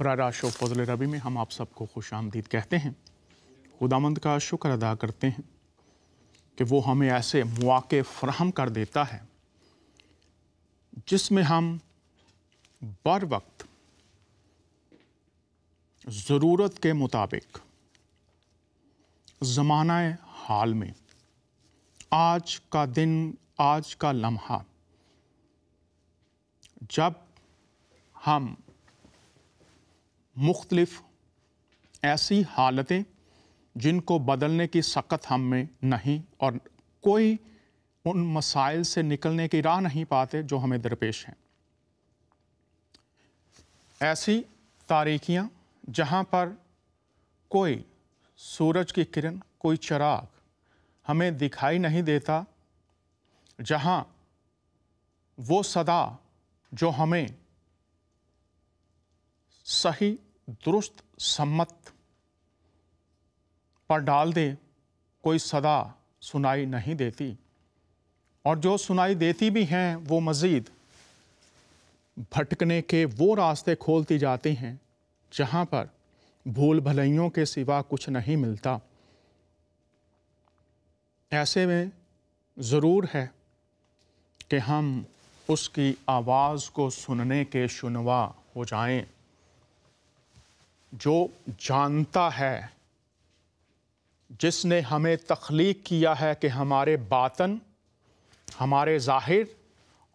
बराह show फजल रबी में हम आप सबको खुश आमदीद कहते हैं। खुदामंद का शुक्र अदा करते हैं कि वो हमें ऐसे मौके फराहम कर देता है जिसमें हम बर वक्त ज़रूरत के मुताबिक ज़माना हाल में आज का दिन, आज का लम्हा, जब हम मुख्तलिफ ऐसी हालतें जिनको बदलने की सकत हम में नहीं और कोई उन मसाइल से निकलने की राह नहीं पाते जो हमें दरपेश हैं, ऐसी तारीकियाँ जहाँ पर कोई सूरज की किरण, कोई चिराग हमें दिखाई नहीं देता, जहाँ वो सदा जो हमें सही दुरुस्त सम्मत पर डाल दे, कोई सदा सुनाई नहीं देती, और जो सुनाई देती भी हैं वो मज़ीद भटकने के वो रास्ते खोलती जाती हैं जहाँ पर भूल भलाइयों के सिवा कुछ नहीं मिलता। ऐसे में ज़रूर है कि हम उसकी आवाज़ को सुनने के शुनवा हो जाएं। जो जानता है, जिसने हमें तख्लीक किया है कि हमारे बातन, हमारे ज़ाहिर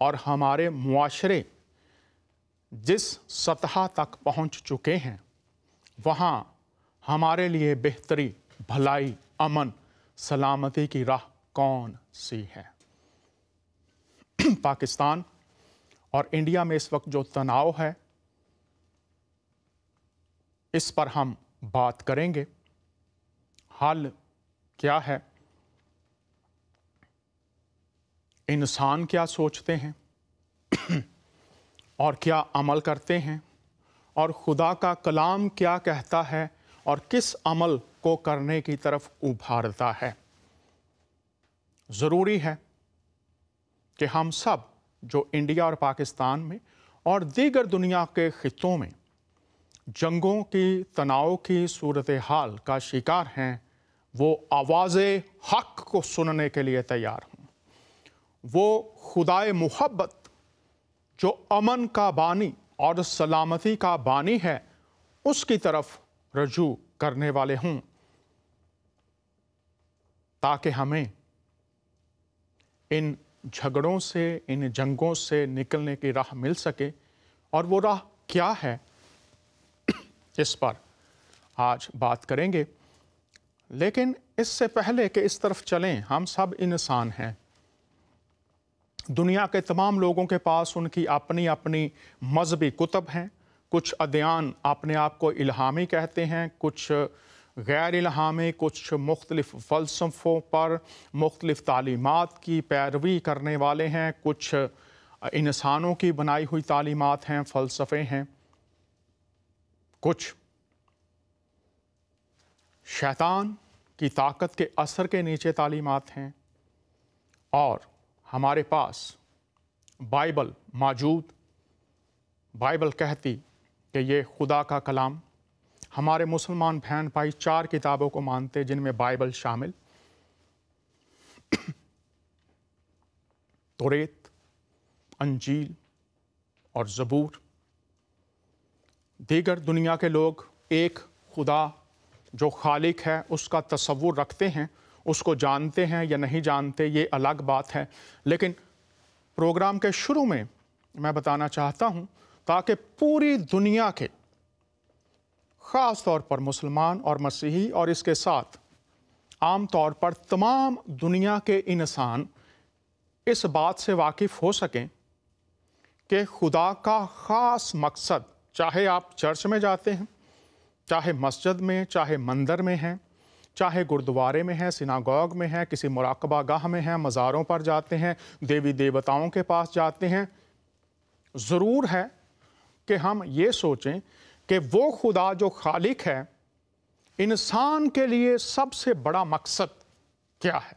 और हमारे मुआशरे जिस सतह तक पहुँच चुके हैं, वहाँ हमारे लिए बेहतरी, भलाई, अमन, सलामती की राह कौन सी है। पाकिस्तान और इंडिया में इस वक्त जो तनाव है, इस पर हम बात करेंगे। हल क्या है, इंसान क्या सोचते हैं और क्या अमल करते हैं, और खुदा का कलाम क्या कहता है और किस अमल को करने की तरफ उभारता है। ज़रूरी है कि हम सब जो इंडिया और पाकिस्तान में और दीगर दुनिया के खित्तों में जंगों की, तनाव की सूरत हाल का शिकार हैं, वो आवाज़े हक़ को सुनने के लिए तैयार हों। वो खुदाए मुहब्बत जो अमन का बानी और सलामती का बानी है, उसकी तरफ रजू करने वाले हों, ताकि हमें इन झगड़ों से, इन जंगों से निकलने की राह मिल सके। और वो राह क्या है, इस पर आज बात करेंगे। लेकिन इससे पहले कि इस तरफ चलें, हम सब इंसान हैं। दुनिया के तमाम लोगों के पास उनकी अपनी अपनी मजहबी कुतब हैं। कुछ अदयान अपने आप को इल्हामी कहते हैं, कुछ गैर इल्हामी, कुछ मुख्तलिफ फ़लसफ़ों पर मुख्तलिफ तालीमात की पैरवी करने वाले हैं, कुछ इंसानों की बनाई हुई तालीमात हैं, फ़लसफ़े हैं, कुछ शैतान की ताकत के असर के नीचे तालीमात हैं, और हमारे पास बाइबल मौजूद। बाइबल कहती कि ये खुदा का कलाम। हमारे मुसलमान बहन भाई 4 किताबों को मानते, जिनमें बाइबल शामिल, तौरात, अंजील और ज़बूर। दीगर दुनिया के लोग एक खुदा जो खालिक है उसका तसव्वुर रखते हैं, उसको जानते हैं या नहीं जानते, ये अलग बात है। लेकिन प्रोग्राम के शुरू में मैं बताना चाहता हूँ, ताकि पूरी दुनिया के, ख़ास तौर पर मुसलमान और मसीही और इसके साथ आम तौर पर तमाम दुनिया के इंसान इस बात से वाकिफ़ हो सकें कि खुदा का ख़ास मकसद, चाहे आप चर्च में जाते हैं, चाहे मस्जिद में, चाहे मंदिर में हैं, चाहे गुरुद्वारे में हैं, सिनागोग में हैं, किसी मुराकबा गाह में हैं, मज़ारों पर जाते हैं, देवी देवताओं के पास जाते हैं, ज़रूर है कि हम ये सोचें कि वो खुदा जो खालिक है, इंसान के लिए सबसे बड़ा मकसद क्या है।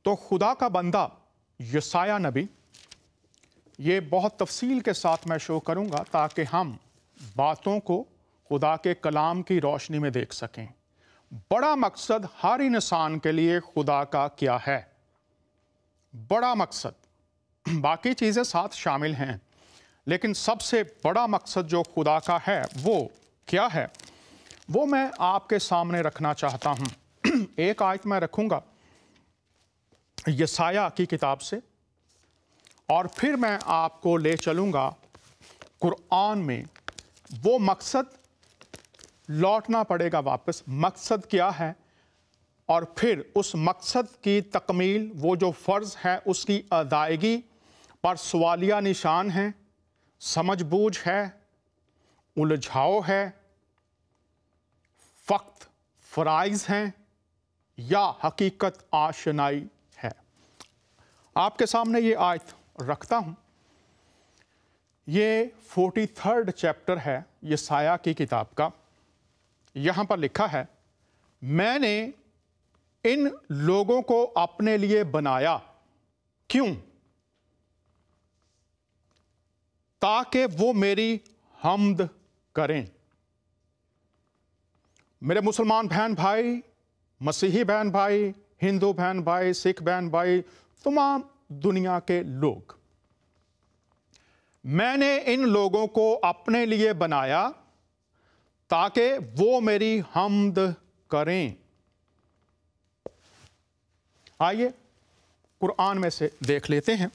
तो खुदा का बंदा यसाया नबी یہ بہت تفصیل کے ساتھ میں شو کروں گا تاکہ ہم باتوں کو خدا کے کلام کی روشنی میں دیکھ سکیں۔ بڑا مقصد ہر انسان کے لیے خدا کا کیا ہے؟ بڑا مقصد، باقی چیزیں ساتھ شامل ہیں، لیکن سب سے بڑا مقصد جو خدا کا ہے وہ کیا ہے، وہ میں آپ کے سامنے رکھنا چاہتا ہوں۔ ایک آیت میں رکھوں گا یسایہ کی کتاب سے، اور پھر میں آپ کو لے چلوں گا قرآن میں۔ وہ مقصد لوٹنا پڑے گا واپس، مقصد کیا ہے، اور پھر اس مقصد کی تکمیل، وہ جو فرض ہے اس کی ادائیگی پر سوالیہ نشان ہیں، سمجھ بوجھ ہے، الجھاؤ ہے، فقط فرائض ہیں یا حقیقت آشنائی ہے۔ آپ کے سامنے یہ آیت رکھتا ہوں۔ یہ 43rd چیپٹر ہے یسایہ کی کتاب کا۔ یہاں پر لکھا ہے، میں نے ان لوگوں کو اپنے لیے بنایا، کیوں؟ تاکہ وہ میری حمد کریں۔ میرے مسلمان بہن بھائی، مسیحی بہن بھائی، ہندو بہن بھائی، سکھ بہن بھائی، تمام دنیا کے لوگ، میں نے ان لوگوں کو اپنے لیے بنایا تاکہ وہ میری حمد کریں۔ آئیے قرآن میں سے دیکھ لیتے ہیں۔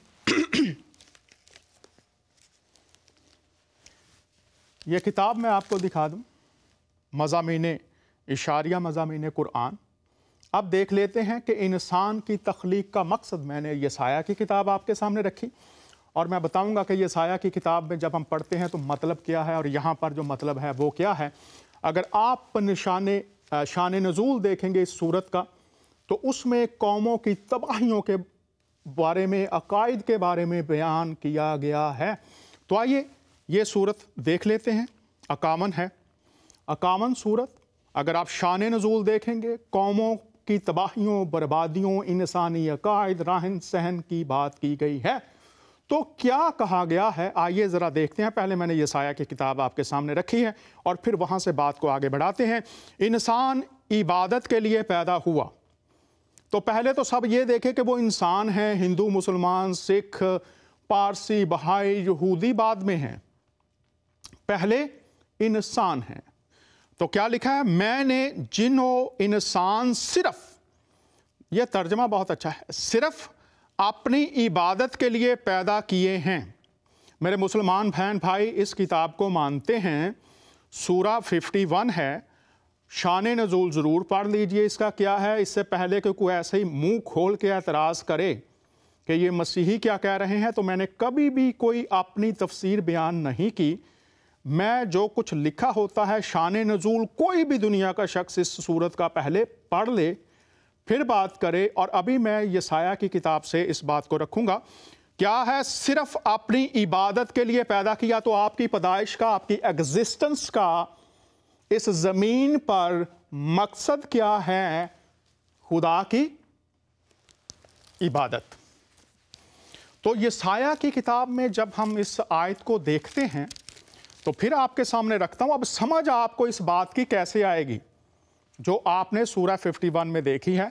یہ کتاب میں آپ کو دکھا دوں، مضامین اشاریہ، مضامین قرآن۔ اب دیکھ لیتے ہیں کہ انسان کی تخلیق کا مقصد۔ میں نے یسایہ کی کتاب آپ کے سامنے رکھی، اور میں بتاؤں گا کہ یسایہ کی کتاب میں جب ہم پڑھتے ہیں تو مطلب کیا ہے، اور یہاں پر جو مطلب ہے وہ کیا ہے۔ اگر آپ شان نزول دیکھیں گے اس سورت کا، تو اس میں قوموں کی تباہیوں کے بارے میں، عقائد کے بارے میں بیان کیا گیا ہے۔ تو آئیے یہ سورت دیکھ لیتے ہیں۔ 51 ہے، 51 سورت۔ اگر آپ شان نزول دیکھیں گے، قوموں کی تباہیوں، بربادیوں، انسانی عقائد، رہن سہن کی بات کی گئی ہے۔ تو کیا کہا گیا ہے، آئیے ذرا دیکھتے ہیں۔ پہلے میں نے یسایہ کی کتاب آپ کے سامنے رکھی ہے، اور پھر وہاں سے بات کو آگے بڑھاتے ہیں۔ انسان عبادت کے لیے پیدا ہوا۔ تو پہلے تو سب یہ دیکھیں کہ وہ انسان ہیں، ہندو، مسلمان، سکھ، پارسی، بہائی، یہودی بعد میں ہیں، پہلے انسان ہیں۔ تو کیا لکھا ہے، میں نے جن و انسان صرف، یہ ترجمہ بہت اچھا ہے، صرف اپنی عبادت کے لیے پیدا کیے ہیں۔ میرے مسلمان بہن بھائی اس کتاب کو مانتے ہیں، سورہ 51 ہے، شان نزول ضرور پڑھ لیجئے اس کا کیا ہے، اس سے پہلے کہ کوئی ایسے ہی منہ کھول کے اعتراض کرے کہ یہ مسیحی کیا کہہ رہے ہیں۔ تو میں نے کبھی بھی کوئی اپنی تفسیر بیان نہیں کی۔ میں جو کچھ لکھا ہوتا ہے شان نزول، کوئی بھی دنیا کا شخص اس صورت کا پہلے پڑھ لے پھر بات کرے، اور ابھی میں یسایہ کی کتاب سے اس بات کو رکھوں گا۔ کیا ہے، صرف اپنی عبادت کے لیے پیدا کیا۔ تو آپ کی پیدائش کا، آپ کی ایگزسٹنس کا اس زمین پر مقصد کیا ہے؟ خدا کی عبادت۔ تو یسایہ کی کتاب میں جب ہم اس آیت کو دیکھتے ہیں تو پھر آپ کے سامنے رکھتا ہوں۔ اب سمجھ آپ کو اس بات کی کیسے آئے گی جو آپ نے سورہ 51 میں دیکھی ہے،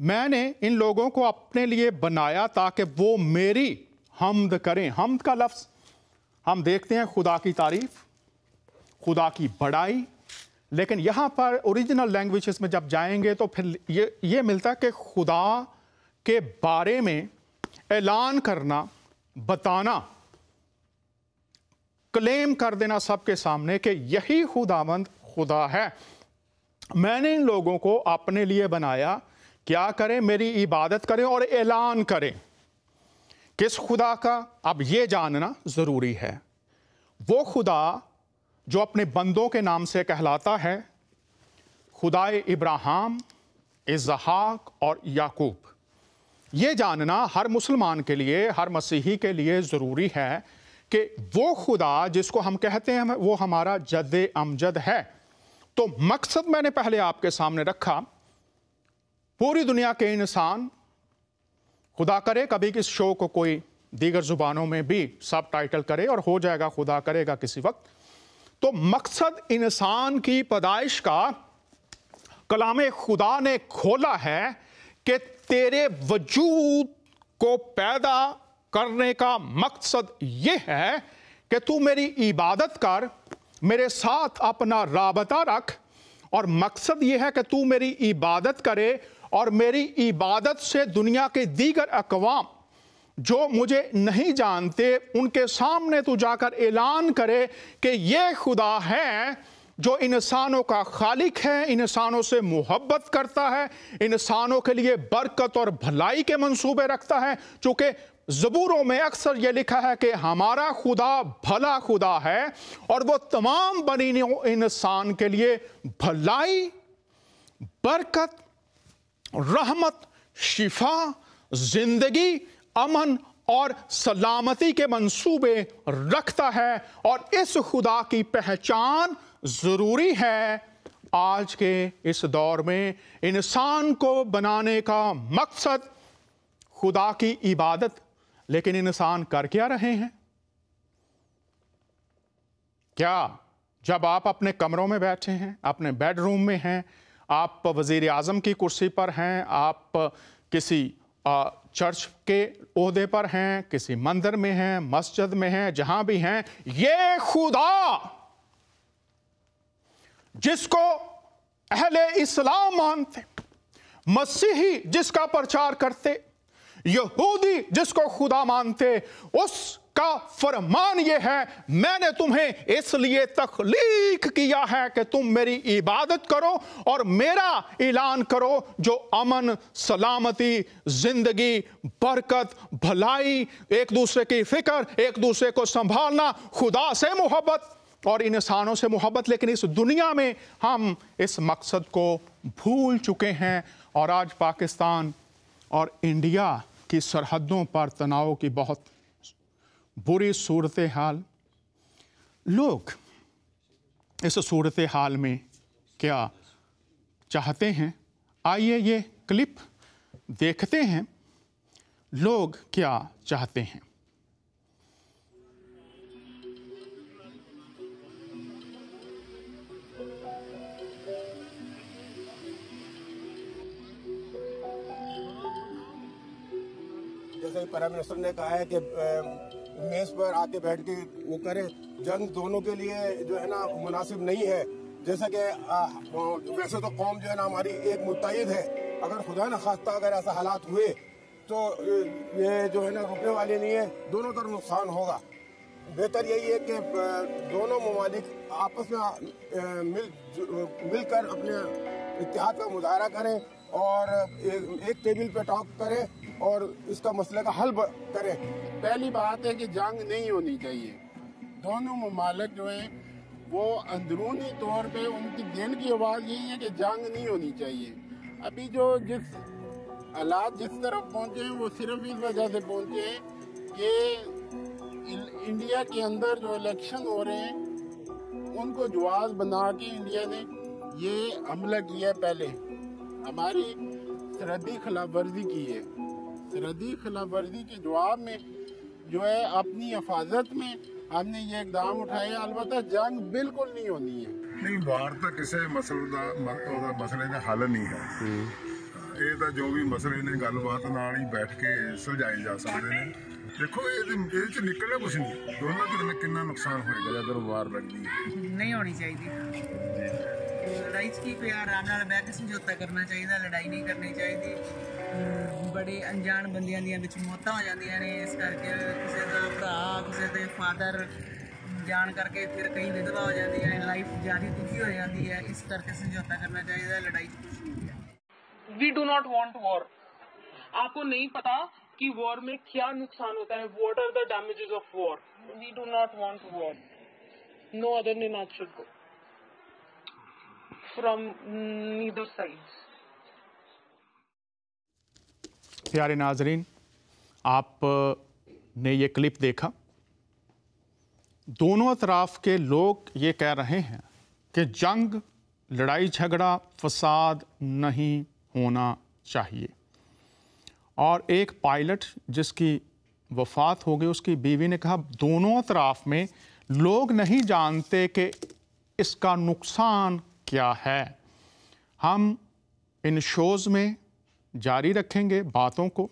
میں نے ان لوگوں کو اپنے لیے بنایا تاکہ وہ میری حمد کریں۔ حمد کا لفظ ہم دیکھتے ہیں خدا کی تعریف، خدا کی بڑائی، لیکن یہاں پر اوریجنل لینگویجز میں جب جائیں گے تو پھر یہ ملتا ہے کہ خدا کے بارے میں اعلان کرنا، بتانا، کلیم کر دینا سب کے سامنے کہ یہی خداوند خدا ہے۔ میں نے ان لوگوں کو اپنے لیے بنایا، کیا کریں؟ میری عبادت کریں اور اعلان کریں۔ کس خدا کا؟ اب یہ جاننا ضروری ہے۔ وہ خدا جو اپنے بندوں کے نام سے کہلاتا ہے، خدائے ابراہیم، اسحاق اور یعقوب۔ یہ جاننا ہر مسلمان کے لیے، ہر مسیحی کے لیے ضروری ہے کہ وہ خدا جس کو ہم کہتے ہیں وہ ہمارا جد امجد ہے۔ تو مقصد میں نے پہلے آپ کے سامنے رکھا، پوری دنیا کے انسان، خدا کرے کبھی اس شو کو کوئی दीगर ज़ुबानों में भी सब टाइटल करे और हो जाएगा, खुदा करेगा किसी वक्त। तो मकसद इंसान की पैदाइश का कलाम खुदा ने खोला है कि तेरे वजूद को पैदा करने का मकसद ये है कि तू मेरी इबादत कर, मेरे साथ अपना राबता रख, और मकसद ये है कि तू मेरी इबादत करे और मेरी इबादत से दुनिया के दीगर अक़वाम जो मुझे नहीं जानते उनके सामने तू जाकर ऐलान करे कि ये खुदा है जो इंसानों का खालिक है, इंसानों से मोहब्बत करता है, इंसानों के लिए बरकत और भलाई के मंसूबे रखता है। चूँकि ज़बूरों में अक्सर ये लिखा है कि हमारा खुदा भला खुदा है और वो तमाम बनी इंसान के लिए भलाई, बरकत, रहमत, शिफा, जिंदगी, अमन और सलामती के मंसूबे रखता है। और इस खुदा की पहचान ज़रूरी है आज के इस दौर में। इंसान को बनाने का मकसद खुदा की इबादत, लेकिन इंसान कर क्या रहे हैं? क्या जब आप अपने कमरों में बैठे हैं, अपने बेडरूम में हैं, आप वज़ीर आज़म की कुर्सी पर हैं, आप किसी चर्च के ओहदे पर हैं, किसी मंदिर में हैं, मस्जिद में हैं, जहां भी हैं, ये खुदा जिसको अहले इस्लाम मानते, मसीही जिसका प्रचार करते, यहूदी जिसको खुदा मानते, उसका फरमान ये है, मैंने तुम्हें इसलिए तख्लीक किया है कि तुम मेरी इबादत करो और मेरा ऐलान करो जो अमन, सलामती, जिंदगी, बरकत, भलाई, एक दूसरे की फिक्र, एक दूसरे को संभालना, खुदा से मोहब्बत और इंसानों से मोहब्बत। लेकिन इस दुनिया में हम इस मकसद को भूल चुके हैं और आज पाकिस्तान और इंडिया की सरहदों पर तनाव की बहुत बुरी सूरत हाल। लोग इस सूरत हाल में क्या चाहते हैं, आइए ये क्लिप देखते हैं। लोग क्या चाहते हैं। जैसे प्राइम मिनिस्टर ने कहा है कि मेज पर आके बैठ के वो करे, जंग दोनों के लिए जो है ना मुनासिब नहीं है। जैसा कि वैसे तो कौम जो है ना हमारी एक मुत्तहिद है, अगर खुदा न खास्ता अगर ऐसा हालात हुए तो ये जो है ना रुकने वाली नहीं है, दोनों तरफ नुकसान होगा। बेहतर यही है कि दोनों ममालिक आपस में मिलकर अपने इत्तेहाद का मुजाहरा करें और एक टेबल पे टॉक करें और इसका मसले का हल करें। पहली बात है कि जंग नहीं होनी चाहिए। दोनों ममालिक जो हैं वो अंदरूनी तौर पे उनकी दिल की आवाज़ यही है कि जंग नहीं होनी चाहिए। अभी जो जिस हालात जिस तरफ पहुँचे हैं वो सिर्फ इस वजह से पहुँचे हैं कि इंडिया के अंदर जो इलेक्शन हो रहे हैं उनको जवाब बना के इंडिया ने ये हमला किया है। पहले हमारी सरहदी खिलाफ वर्जी की है, सरहदी खिलाफ वर्जी के जवाब में जो है अपनी हिफाजत में हमने ये इकदाम उठाए। अलबत्ता जंग बिल्कुल नहीं होनी है। नहीं, बाहर तो किसी मसले का हल नहीं है। ये तो जो भी मसले ने गलबात नाल ही बैठ के सुलझाए जा सकते हैं। देखो ये निकलना कुछ नहीं, दोनों तरफ कितना नुकसान होगा अगर वार लगती है। नहीं होनी चाहिए लड़ाई की, कोई आराम नाल बैठ के समझौता करना चाहिए, लड़ाई नहीं करनी चाहिए। बड़े अनजान बंदियां ਦੀਆਂ ਵਿੱਚ ਮੌਤਾਂ ਹੋ ਜਾਂਦੀਆਂ ਨੇ, ਇਸ ਕਰਕੇ ਕਿਸੇ ਦਾ ਭਰਾ ਕਿਸੇ ਦੇ ਫਾਦਰ ਜਾਣ ਕਰਕੇ ਫਿਰ ਕਈ ਵਿਧਵਾ ਹੋ ਜਾਂਦੀਆਂ ਨੇ, ਲਾਈਫ ਜ਼ਿਆਦਾ ਦੁਖੀ ਹੋ ਜਾਂਦੀ ਹੈ। ਇਸ ਕਰਕੇ ਸਮਝੌਤਾ ਕਰਨਾ ਚਾਹੀਦਾ, ਲੜਾਈ ਕੁਝ ਨਹੀਂ ਹੈ। We do not want war. आपको नहीं पता कि वॉर में क्या नुकसान होता है। What are the damages of war. We do not want war. No other निमाज should go from neither sides. प्यारे नाजरीन, आपने ये क्लिप देखा। दोनों तरफ के लोग ये कह रहे हैं कि जंग, लड़ाई झगड़ा, फसाद नहीं होना चाहिए। और एक पायलट जिसकी वफ़ात हो गई, उसकी बीवी ने कहा दोनों अतराफ में लोग नहीं जानते कि इसका नुकसान क्या है। हम इन शोज़ में जारी रखेंगे बातों को,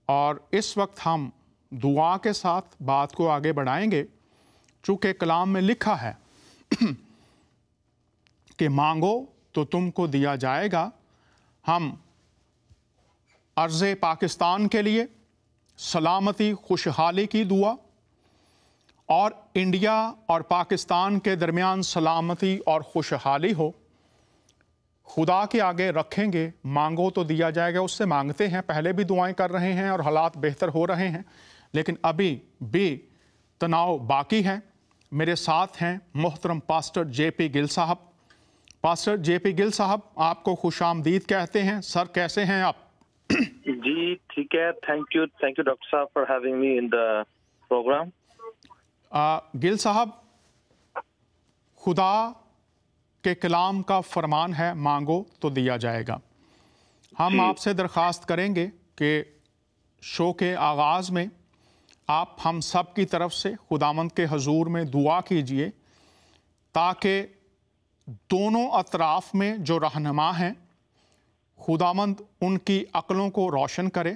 और इस वक्त हम दुआ के साथ बात को आगे बढ़ाएंगे। चूँकि कलाम में लिखा है कि मांगो तो तुमको दिया जाएगा। हम अर्ज़े पाकिस्तान के लिए सलामती, खुशहाली की दुआ, और इंडिया और पाकिस्तान के दरमियान सलामती और खुशहाली हो, खुदा के आगे रखेंगे। मांगो तो दिया जाएगा, उससे मांगते हैं, पहले भी दुआएं कर रहे हैं और हालात बेहतर हो रहे हैं, लेकिन अभी भी तनाव बाकी है। मेरे साथ हैं मोहतरम पास्टर जेपी गिल साहब। पास्टर जेपी गिल साहब, आपको खुशामदीद कहते हैं। सर, कैसे हैं आप? जी ठीक है, थैंक यू डॉक्टर साहब for having me in the program. Gill साहब, खुदा के कलाम का फरमान है मांगो तो दिया जाएगा। हम आपसे दरख्वास्त करेंगे कि शो के आगाज़ में आप हम सब की तरफ से खुदावंद के हजूर में दुआ कीजिए ताकि दोनों अतराफ़ में जो रहनुमा हैं खुदावंद उनकी अक़लों को रोशन करे,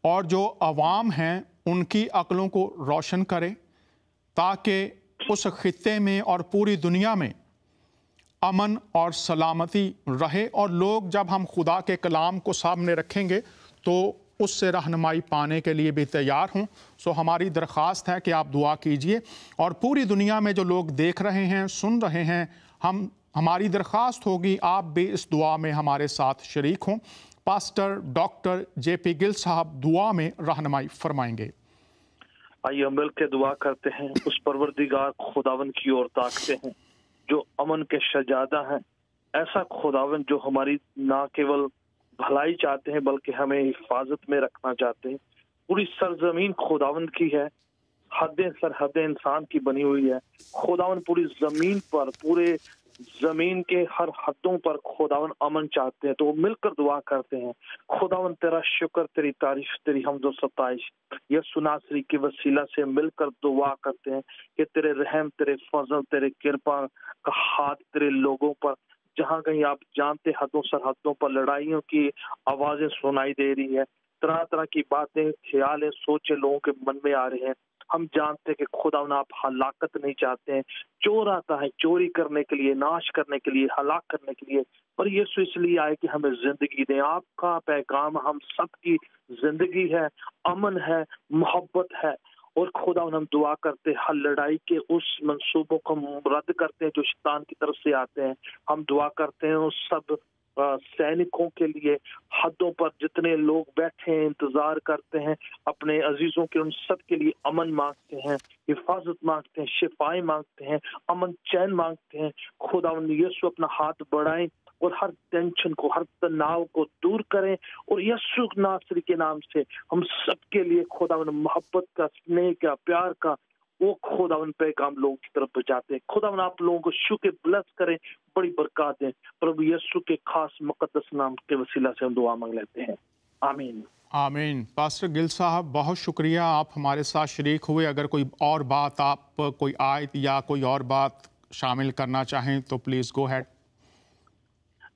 और जो अवाम हैं उनकी अक़लों को रोशन करे, ताकि उस खित्ते में और पूरी दुनिया में अमन और सलामती रहे। और लोग जब हम खुदा के कलाम को सामने रखेंगे तो उससे रहनुमाई पाने के लिए भी तैयार हों। सो हमारी दरख्वास्त है कि आप दुआ कीजिए, और पूरी दुनिया में जो लोग देख रहे हैं, सुन रहे हैं, हमारी दरख्वास्त होगी आप भी इस दुआ में हमारे साथ शरीक हों। पास्टर डॉक्टर जेपी गिल साहब दुआ में रहनुमाई फरमाएंगे। आइए हम मिल के दुआ करते हैं। उस परवरदिगार खुदावन की ओर ताकते हैं जो अमन के शहजादा हैं। ऐसा खुदावन जो हमारी ना केवल भलाई चाहते हैं बल्कि हमें हिफाजत में रखना चाहते हैं। पूरी सरजमीन खुदावन की है, हदें सरहदें इंसान की बनी हुई है। खुदावन पूरी जमीन पर, पूरे जमीन के हर हदों पर खुदावन अमन चाहते हैं। तो वो मिलकर दुआ करते हैं। खुदावन तेरा शुक्र, तेरी तारीफ, तेरी हम्द और सताइश यीशु नासरी के वसीला से मिलकर दुआ करते हैं कि तेरे रहम, तेरे फजल, तेरे कृपा का हाथ तेरे लोगों पर, जहाँ कहीं आप जानते हदों सरहदों पर लड़ाइयों की आवाजें सुनाई दे रही है, तरह तरह की बातें, ख्याल, सोचे लोगों के मन में आ रहे हैं। हम जानते हैं कि खुदावन आप हलाकत नहीं चाहते हैं। चोर आता है चोरी करने के लिए, नाश करने के लिए, हलाक करने के लिए, पर यीशु इसलिए आए कि हमें जिंदगी दें। आपका पैगाम हम सबकी जिंदगी है, अमन है, मोहब्बत है। और खुदावन हम दुआ करते हैं हर लड़ाई के उस मंसूबों को रद्द करते हैं जो शैतान की तरफ से आते हैं। हम दुआ करते हैं उस सब सैनिकों के लिए, हदों पर जितने लोग बैठे हैं, इंतजार करते हैं अपने अजीजों के, उन सब के लिए अमन मांगते हैं, हिफाजत मांगते हैं, शिफाएं मांगते हैं, अमन चैन मांगते हैं। खुदावंद यीशु अपना हाथ बढ़ाएं और हर टेंशन को, हर तनाव को दूर करें। और यीशु नासरी के नाम से हम सबके लिए खुदावंद मोहब्बत का, स्नेह का, प्यार का वो खुदावन पैगाम लोगों की तरफ पहुंचाते हैं। खुदावन आप लोगों को शु के ब्लेस करें, बड़ी बरकत दें। प्रभु यीशु के खास मुकद्दस नाम के वसीला से हम दुआ मांग लेते हैं, आमीन आमीन। पास्टर गिल साहब, बहुत शुक्रिया आप हमारे साथ शरीक हुए। अगर कोई और बात, आप कोई आयत या कोई और बात शामिल करना चाहें तो प्लीज़ गो हैड।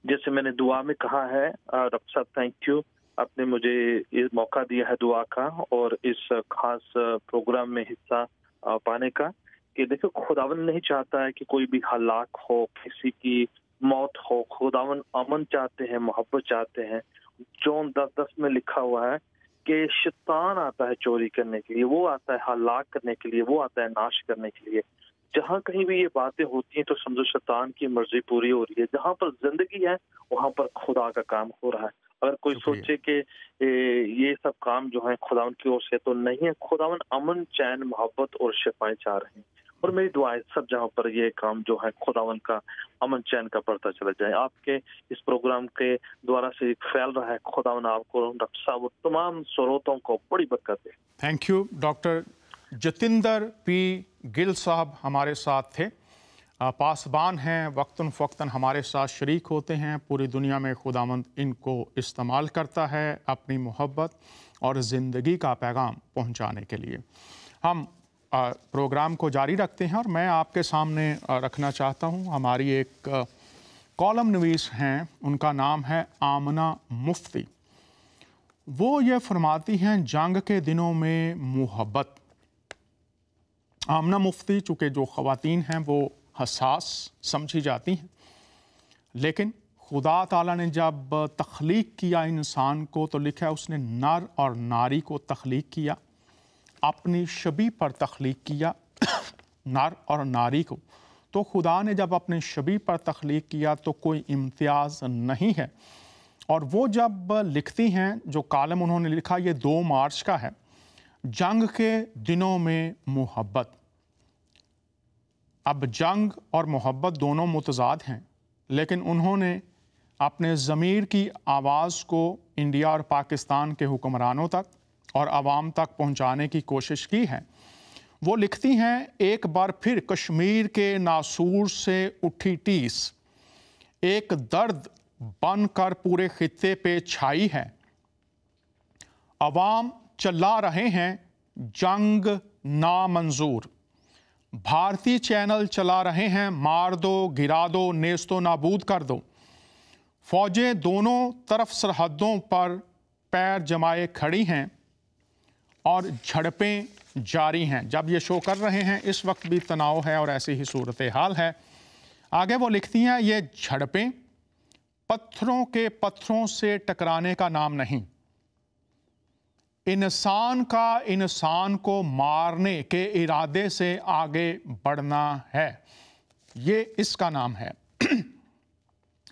जैसे मैंने दुआ में कहा है, डॉक्टर साहब थैंक यू, आपने मुझे ये मौका दिया है दुआ का और इस खास प्रोग्राम में हिस्सा पाने का। कि देखो, खुदावन नहीं चाहता है कि कोई भी हलाक हो, किसी की मौत हो। खुदावन अमन चाहते हैं, मोहब्बत चाहते हैं। जॉन 10:10 में लिखा हुआ है कि शैतान आता है चोरी करने के लिए, वो आता है हलाक करने के लिए, वो आता है नाश करने के लिए। जहाँ कहीं भी ये बातें होती हैं तो समझो शैतान की मर्जी पूरी हो रही है। जहाँ पर जिंदगी है वहाँ पर खुदा का काम हो रहा है। अगर कोई सोचे कि ये सब काम जो है खुदावन की ओर से, तो नहीं है। खुदावन अमन, चैन, मोहब्बत और शिफाएं चाह रहे हैं। और मेरी दुआ है सब जहाँ पर ये काम जो है खुदावन का अमन चैन का बढ़ता चला जाए। आपके इस प्रोग्राम के द्वारा से फैल रहा है। खुदावन आपको, डॉक्टर साहब और तमाम श्रोताओं को बड़ी बरकत दे। Thank you. Doctor Jatinder P Gill साहब हमारे साथ थे। पासबान हैं, वक्तन फ़वक्तन हमारे साथ शरीक होते हैं। पूरी दुनिया में खुदावंद इनको इस्तेमाल करता है अपनी मोहब्बत और ज़िंदगी का पैगाम पहुंचाने के लिए। हम प्रोग्राम को जारी रखते हैं और मैं आपके सामने रखना चाहता हूं, हमारी एक कॉलम नवीस हैं, उनका नाम है आमना मुफ्ती। वो ये फरमाती हैं जंग के दिनों में मोहब्बत। आमना मुफ्ती चूँकि जो ख़वातीन हैं वो हसास समझी जाती हैं, लेकिन खुदा ताला ने जब तख्लीक किया इंसान को तो लिखा है उसने नर और नारी को तख्लीक किया, अपनी शबी पर तख्लीक किया नर और नारी को। तो खुदा ने जब अपनी शबी पर तख्लीक किया तो कोई इम्तियाज़ नहीं है। और वो जब लिखती हैं, जो कालम उन्होंने लिखा ये 2 मार्च का है, जंग के दिनों में मोहब्बत। अब जंग और मोहब्बत दोनों मुतज़ाद हैं, लेकिन उन्होंने अपने ज़मीर की आवाज़ को इंडिया और पाकिस्तान के हुक्मरानों तक और आवाम तक पहुंचाने की कोशिश की है। वो लिखती हैं, एक बार फिर कश्मीर के नासूर से उठी टीस एक दर्द बनकर पूरे खित्ते पे छाई है। अवाम चला रहे हैं जंग नामंजूर, भारतीय चैनल चला रहे हैं मार दो गिरा दो नेस्तो नाबूद कर दो। फौजें दोनों तरफ सरहदों पर पैर जमाए खड़ी हैं और झड़पें जारी हैं। जब ये शो कर रहे हैं इस वक्त भी तनाव है और ऐसी ही सूरत हाल है। आगे वो लिखती हैं, ये झड़पें पत्थरों के पत्थरों से टकराने का नाम नहीं, इंसान का इंसान को मारने के इरादे से आगे बढ़ना है, ये इसका नाम है।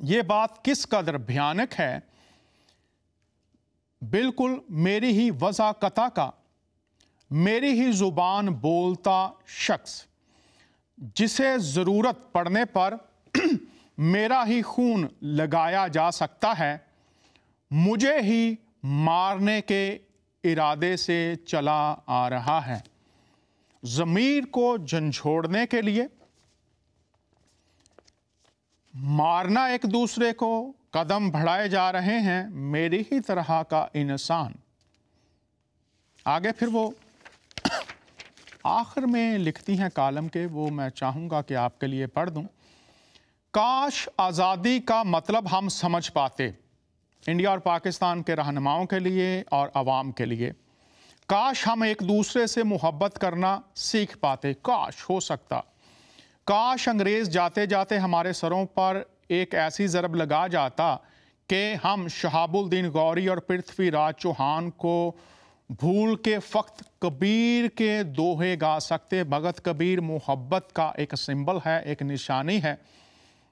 ये बात किस कदर भयानक है, बिल्कुल मेरी ही वज़ाकता का, मेरी ही ज़ुबान बोलता शख्स, जिसे ज़रूरत पड़ने पर मेरा ही खून लगाया जा सकता है, मुझे ही मारने के इरादे से चला आ रहा है। ज़मीर को झंझोड़ने के लिए मारना एक दूसरे को कदम बढ़ाए जा रहे हैं, मेरी ही तरह का इंसान। आगे फिर वो आखिर में लिखती हैं कालम के, वो मैं चाहूँगा कि आपके लिए पढ़ दूँ। काश आज़ादी का मतलब हम समझ पाते, इंडिया और पाकिस्तान के रहनुमाओं के लिए और आवाम के लिए। काश हम एक दूसरे से मोहब्बत करना सीख पाते, काश हो सकता। काश अंग्रेज़ जाते जाते हमारे सरों पर एक ऐसी ज़रब लगा जाता कि हम शहाबुद्दीन गौरी और पृथ्वीराज चौहान को भूल के फ़क्त कबीर के दोहे गा सकते। भगत कबीर मोहब्बत का एक सिंबल है, एक निशानी है।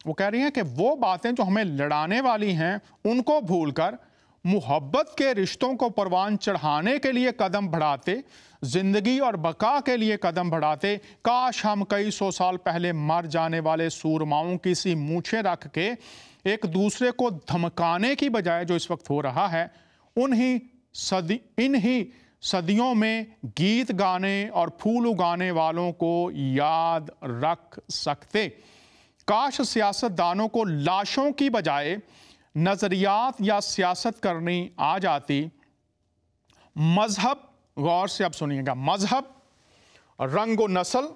वो कह रही हैं कि वो बातें जो हमें लड़ाने वाली हैं उनको भूलकर मोहब्बत के रिश्तों को परवान चढ़ाने के लिए कदम बढ़ाते, ज़िंदगी और बका के लिए कदम बढ़ाते। काश हम कई 100 साल पहले मर जाने वाले सूरमाओं की सी मूछें रख के एक दूसरे को धमकाने की बजाय जो इस वक्त हो रहा है, इन्हीं सदियों में गीत गाने और फूल उगाने वालों को याद रख सकते। काश सियासतदानों को लाशों की बजाय नज़रियात या सियासत करनी आ जाती। मजहब, गौर से अब सुनिएगा, मजहब, रंग व नस्ल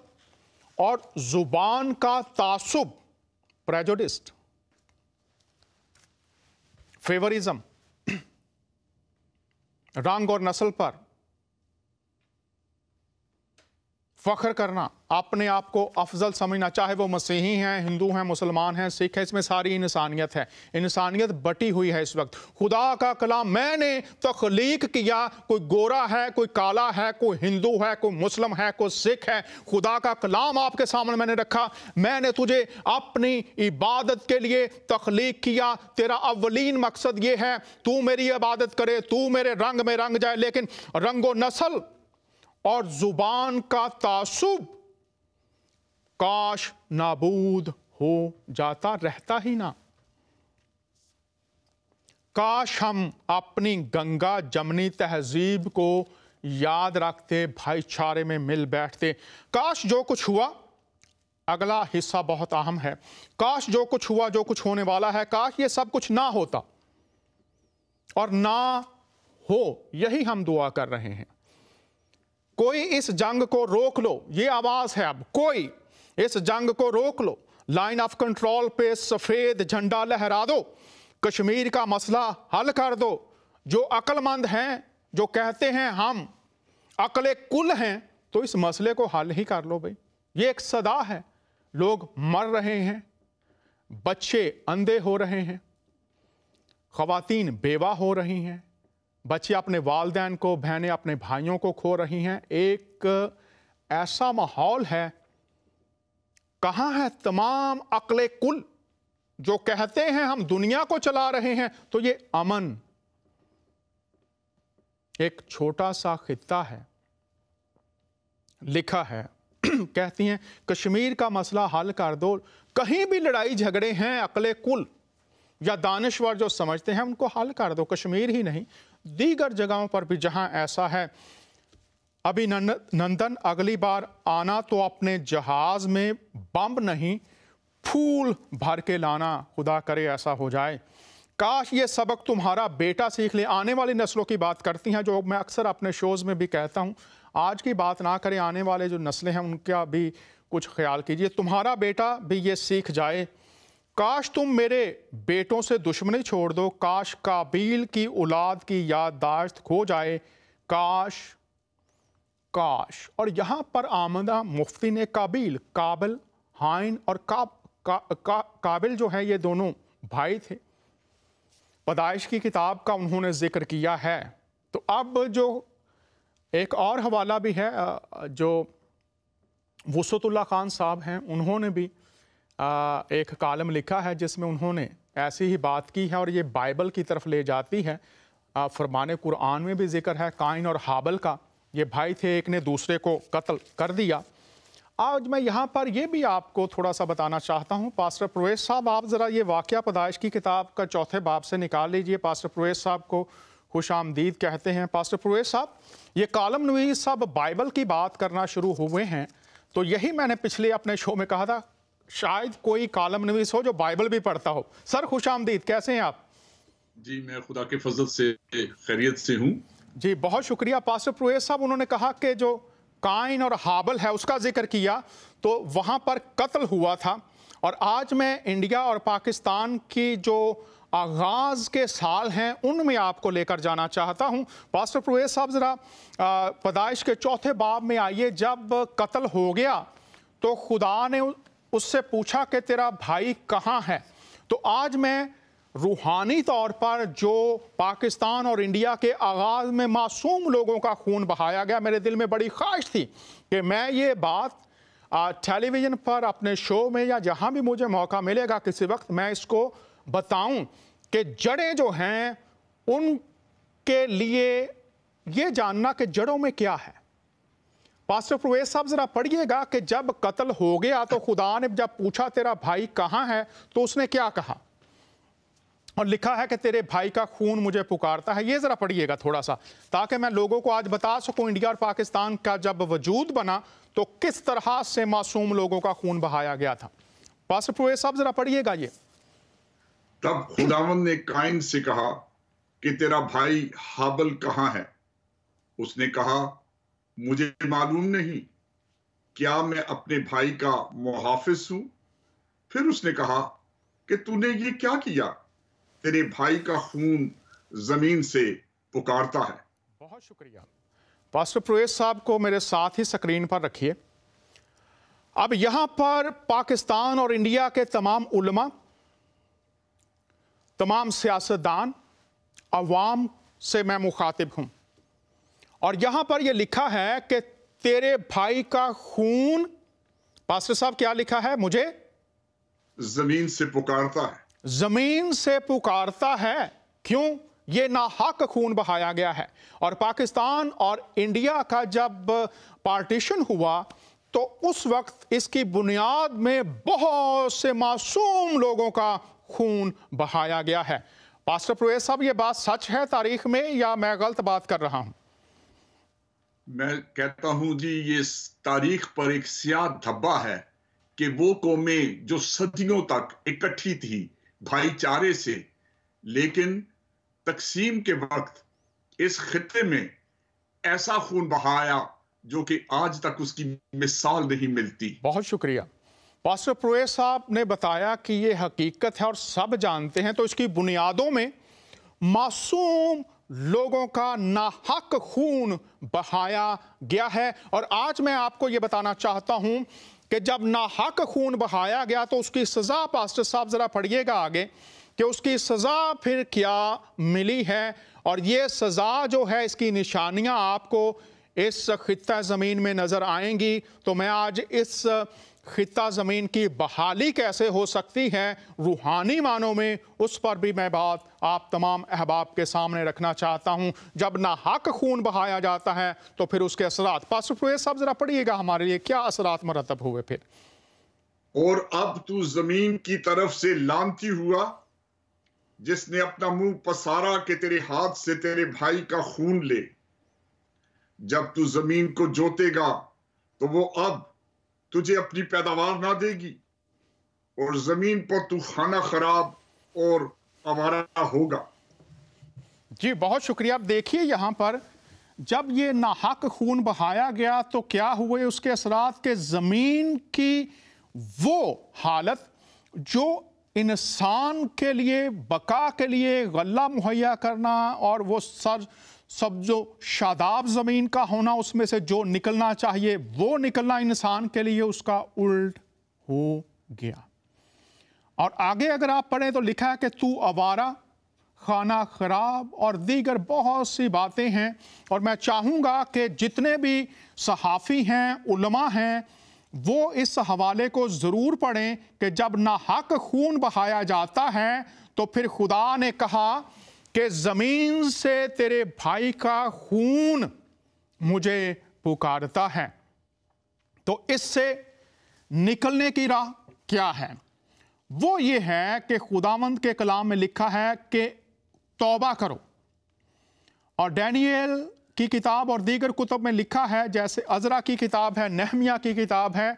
और ज़ुबान का तासुब, प्रेजुडिस्ट, फेवरिज्म, रंग और नस्ल पर फ़ख्र करना, अपने आप को अफजल समझना, चाहे वो मसीही हैं, हिंदू हैं, मुसलमान हैं, सिख हैं, इसमें सारी इंसानियत है। इंसानियत बटी हुई है इस वक्त। खुदा का कलाम मैंने तख्लीक किया, कोई गोरा है, कोई काला है, कोई हिंदू है, कोई मुस्लिम है, कोई सिख है। खुदा का कलाम आपके सामने मैंने रखा। मैंने तुझे अपनी इबादत के लिए तख्लीक किया। तेरा अव्वलीन मकसद ये है तू मेरी इबादत करे, तू मेरे रंग में रंग जाए। लेकिन रंगो नस्ल और जुबान का तासुब काश नाबूद हो जाता, रहता ही ना। काश हम अपनी गंगा जमनी तहजीब को याद रखते, भाईचारे में मिल बैठते। काश जो कुछ हुआ अगला हिस्सा बहुत अहम है। काश जो कुछ हुआ, जो कुछ होने वाला है, काश ये सब कुछ ना होता और ना हो, यही हम दुआ कर रहे हैं। कोई इस जंग को रोक लो, ये आवाज है अब, कोई इस जंग को रोक लो। लाइन ऑफ कंट्रोल पे सफेद झंडा लहरा दो, कश्मीर का मसला हल कर दो। जो अक्लमंद हैं, जो कहते हैं हम अक्ले कुल हैं, तो इस मसले को हल ही कर लो भाई। ये एक सदा है। लोग मर रहे हैं, बच्चे अंधे हो रहे हैं, ख़वातीन बेवा हो रही हैं, बच्चे अपने वालिदैन को, बहनें अपने भाइयों को खो रही हैं। एक ऐसा माहौल है। कहाँ है तमाम अक्ले कुल जो कहते हैं हम दुनिया को चला रहे हैं? तो ये अमन एक छोटा सा खित्ता है, लिखा है कहती हैं कश्मीर का मसला हल कर दो। कहीं भी लड़ाई झगड़े हैं, अक्ले कुल या दानिश्वर जो समझते हैं उनको हल कर दो। कश्मीर ही नहीं, दीगर जगहों पर भी जहां ऐसा है। अभिनंदन, अगली बार आना तो अपने जहाज में बम नहीं, फूल भर के लाना। खुदा करे ऐसा हो जाए। काश ये सबक तुम्हारा बेटा सीख ले। आने वाली नस्लों की बात करती हैं, जो मैं अक्सर अपने शोज़ में भी कहता हूँ। आज की बात ना करें, आने वाले जो नस्लें हैं उनका भी कुछ ख्याल कीजिए। तुम्हारा बेटा भी ये सीख जाए। काश तुम मेरे बेटों से दुश्मनी छोड़ दो। काश काबिल की औलाद की याददाश्त खो जाए। काश काश। और यहाँ पर आमदा मुफ्ती ने काबिल, काबिल, हाइन और काबिल जो है, ये दोनों भाई थे। पैदाइश की किताब का उन्होंने जिक्र किया है। तो अब जो एक और हवाला भी है, जो वसअतुल्लाह खान साहब हैं, उन्होंने भी एक कालम लिखा है जिसमें उन्होंने ऐसी ही बात की है और ये बाइबल की तरफ ले जाती है। फरमाने कुरान में भी जिक्र है काइन और हाबल का। ये भाई थे, एक ने दूसरे को कत्ल कर दिया। आज मैं यहाँ पर ये भी आपको थोड़ा सा बताना चाहता हूँ। पास्टर प्रवेश साहब, आप ज़रा ये वाक़या पैदाइश की किताब का चौथे बाब से निकाल लीजिए। पास्टर प्रवेश साहब को खुश आमदीद कहते हैं। पास्टर प्रवेश साहब, ये कालम नवीस साहब बाइबल की बात करना शुरू हुए हैं, तो यही मैंने पिछले अपने शो में कहा था, शायद कोई कालम नवीस हो जो बाइबल भी पढ़ता हो। सर खुश आमदीद, कैसे हैं आप? जी मैं खुदा के फजल से खैरियत से हूँ। जी बहुत शुक्रिया। पास्टर प्रवेश साहब, उन्होंने कहा कि जो काइन और हाबल है उसका जिक्र किया, तो वहाँ पर कत्ल हुआ था। और आज मैं इंडिया और पाकिस्तान की जो आगाज़ के साल हैं उनमें आपको लेकर जाना चाहता हूँ। पास्टर प्रवेश साहब, ज़रा पैदाइश के चौथे बाब में आइए। जब कत्ल हो गया तो खुदा ने उससे पूछा कि तेरा भाई कहाँ है? तो आज मैं रूहानी तौर पर जो पाकिस्तान और इंडिया के आगाज़ में मासूम लोगों का खून बहाया गया, मेरे दिल में बड़ी ख्वाहिश थी कि मैं ये बात टेलीविज़न पर अपने शो में या जहाँ भी मुझे मौका मिलेगा किसी वक्त मैं इसको बताऊं कि जड़ें जो हैं उनके लिए ये जानना कि जड़ों में क्या है। पास्टर प्रवेश साहब ज़रा पढ़िएगा कि जब कत्ल हो गया तो खुदा ने जब पूछा तेरा भाई कहाँ है, तो उसने क्या कहा? और लिखा है कि तेरे भाई का खून मुझे पुकारता है। ये ज़रा पढ़िएगा थोड़ा सा, ताकि मैं लोगों को आज बता सकूं इंडिया और पाकिस्तान का जब वजूद बना तो किस तरह से मासूम लोगों का खून बहाया गया था। पास्टर प्रवेश साहब ज़रा पढ़िएगा ये। तब खुदावंद ने काइन से कहा कि तेरा भाई हाबल कहाँ है? उसने कहा मुझे मालूम नहीं, क्या मैं अपने भाई का मुहाफिज हूं? फिर उसने कहा कि तूने ये क्या किया? तेरे भाई का खून जमीन से पुकारता है। बहुत शुक्रिया। पास्टर प्रवेश साहब को मेरे साथ ही स्क्रीन पर रखिए। अब यहां पर पाकिस्तान और इंडिया के तमाम उलमा, तमाम सियासतदान, अवाम से मैं मुखातिब हूं और यहां पर यह लिखा है कि तेरे भाई का खून, पास्टर साहब क्या लिखा है? मुझे जमीन से पुकारता है। जमीन से पुकारता है। क्यों? ये नाहक खून बहाया गया है। और पाकिस्तान और इंडिया का जब पार्टीशन हुआ तो उस वक्त इसकी बुनियाद में बहुत से मासूम लोगों का खून बहाया गया है। पास्टर प्रवेश साहब, ये बात सच है तारीख में या मैं गलत बात कर रहा हूं? मैं कहता हूं जी, ये तारीख पर एक स्याह धब्बा है کہ وہ قومیں جو صدیوں تک اکٹھی تھی بھائی چارے سے، لیکن تقسیم کے وقت اس خطے میں ایسا خون بہایا جو کہ آج تک اس کی مثال نہیں ملتی۔ بہت شکریہ۔ پاسٹر پرویز صاحب نے بتایا کہ یہ حقیقت ہے اور سب جانتے ہیں، تو اس کی بنیادوں میں معصوم لوگوں کا ناحق خون بہایا گیا ہے، اور آج میں آپ کو یہ بتانا چاہتا ہوں کہ جب ناحق خون بہایا گیا تو اس کی سزا، پاسٹر صاحب ذرا پڑھیے گا آگے، کہ اس کی سزا پھر کیا ملی ہے، اور یہ سزا جو ہے اس کی نشانیاں آپ کو اس خطہ زمین میں نظر آئیں گی۔ تو میں آج اس خطہ زمین کی بحالی کیسے ہو سکتی ہے روحانی معنوں میں، اس پر بھی میں بات آپ تمام احباب کے سامنے رکھنا چاہتا ہوں۔ جب ناحق خون بہایا جاتا ہے تو پھر اس کے اثرات، پاسٹر پرویز صاحب ذرا پڑھیے گا ہمارے لیے کیا اثرات مرتب ہوئے پھر۔ اور اب تو زمین کی طرف سے لعنتی ہوا، جس نے اپنا منہ پسارا کہ تیرے ہاتھ سے تیرے بھائی کا خون لے۔ جب تو زمین کو جوتے گا تو وہ اب تجھے اپنی پیداوار نہ دے گی، اور زمین پر تو خانہ خراب اور آوارہ ہوگا۔ جی بہت شکریہ۔ اب دیکھیے یہاں پر جب یہ ناحق خون بہایا گیا تو کیا ہوئے اس کے اثرات، کہ زمین کی وہ حالت جو انسان کے لیے بقا کے لیے غلہ مہیا کرنا اور وہ سبز و شاداب زمین کا ہونا، اس میں سے جو نکلنا چاہیے وہ نکلنا انسان کے لیے، اس کا الٹ ہو گیا۔ اور آگے اگر آپ پڑھیں تو لکھا ہے کہ تو آوارہ، خانہ خراب اور دیگر بہت سی باتیں ہیں۔ اور میں چاہوں گا کہ جتنے بھی صحافی ہیں، علماء ہیں، وہ اس حوالے کو ضرور پڑھیں کہ جب ناحق خون بہایا جاتا ہے تو پھر خدا نے کہا کہ زمین سے تیرے بھائی کا خون مجھے پکارتا ہے۔ تو اس سے نکلنے کی راہ کیا ہے؟ وہ یہ ہے کہ خداوند کے کلام میں لکھا ہے کہ توبہ کرو، اور ڈینیل کی کتاب اور دیگر کتب میں لکھا ہے، جیسے عزرا کی کتاب ہے، نہمیہ کی کتاب ہے۔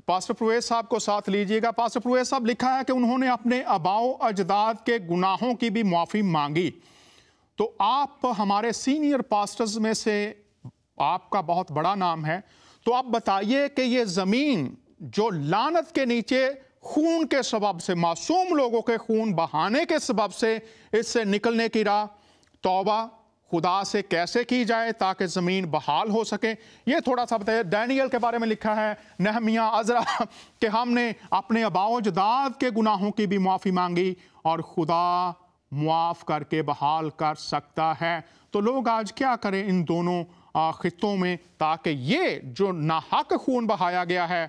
پاسٹر پرویز صاحب کو ساتھ لیجئے گا۔ پاسٹر پرویز صاحب لکھا ہے کہ انہوں نے اپنے آباء و اجداد کے گناہوں کی بھی معافی مانگی۔ تو آپ ہمارے سینئر پاسٹرز میں سے آپ کا بہت بڑا نام ہے، تو آپ بتائیے کہ یہ زمین جو لعنت کے نیچے خون کے سبب سے، معصوم لوگوں کے خون بہانے کے سبب سے، اس سے نکلنے کی راہ توبہ خدا سے کیسے کی جائے تاکہ زمین بحال ہو سکے، یہ تھوڑا سا بتائیے۔ ڈینیل کے بارے میں لکھا ہے، نہمیہ، عزرا، کہ ہم نے اپنے آباء و اجداد کے گناہوں کی بھی معافی مانگی اور خدا معاف کر کے بحال کر سکتا ہے۔ تو لوگ آج کیا کریں ان دونوں خطوں میں تاکہ یہ جو ناحق خون بہایا گیا ہے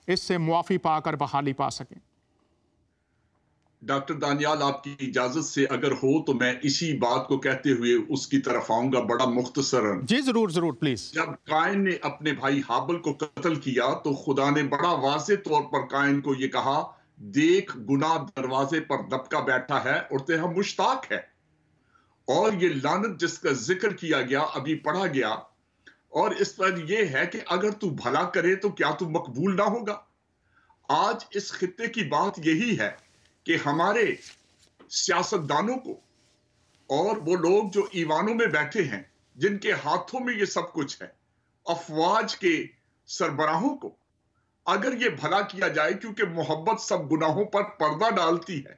اس سے معافی پا کر بحالی پا سکیں؟ ڈاکٹر دانیال، آپ کی اجازت سے اگر ہو تو میں اسی بات کو کہتے ہوئے اس کی طرف آؤں گا بڑا مختصراً۔ جی ضرور ضرور، پلیز۔ جب قائن نے اپنے بھائی حابل کو قتل کیا تو خدا نے بڑا واضح طور پر قائن کو یہ کہا، دیکھ گناہ دروازے پر دبکا بیٹھا ہے اور تیرا مشتاق ہے۔ اور یہ لعنت جس کا ذکر کیا گیا، ابھی پڑھا گیا، اور اس پر یہ ہے کہ اگر تو بھلا کرے تو کیا تو مقبول نہ ہوگا۔ آج اس خطے کی بات یہی ہے کہ ہمارے سیاستدانوں کو اور وہ لوگ جو ایوانوں میں بیٹھے ہیں جن کے ہاتھوں میں یہ سب کچھ ہے، افواج کے سربراہوں کو اگر یہ بھلا کیا جائے، کیونکہ محبت سب گناہوں پر پردہ ڈالتی ہے،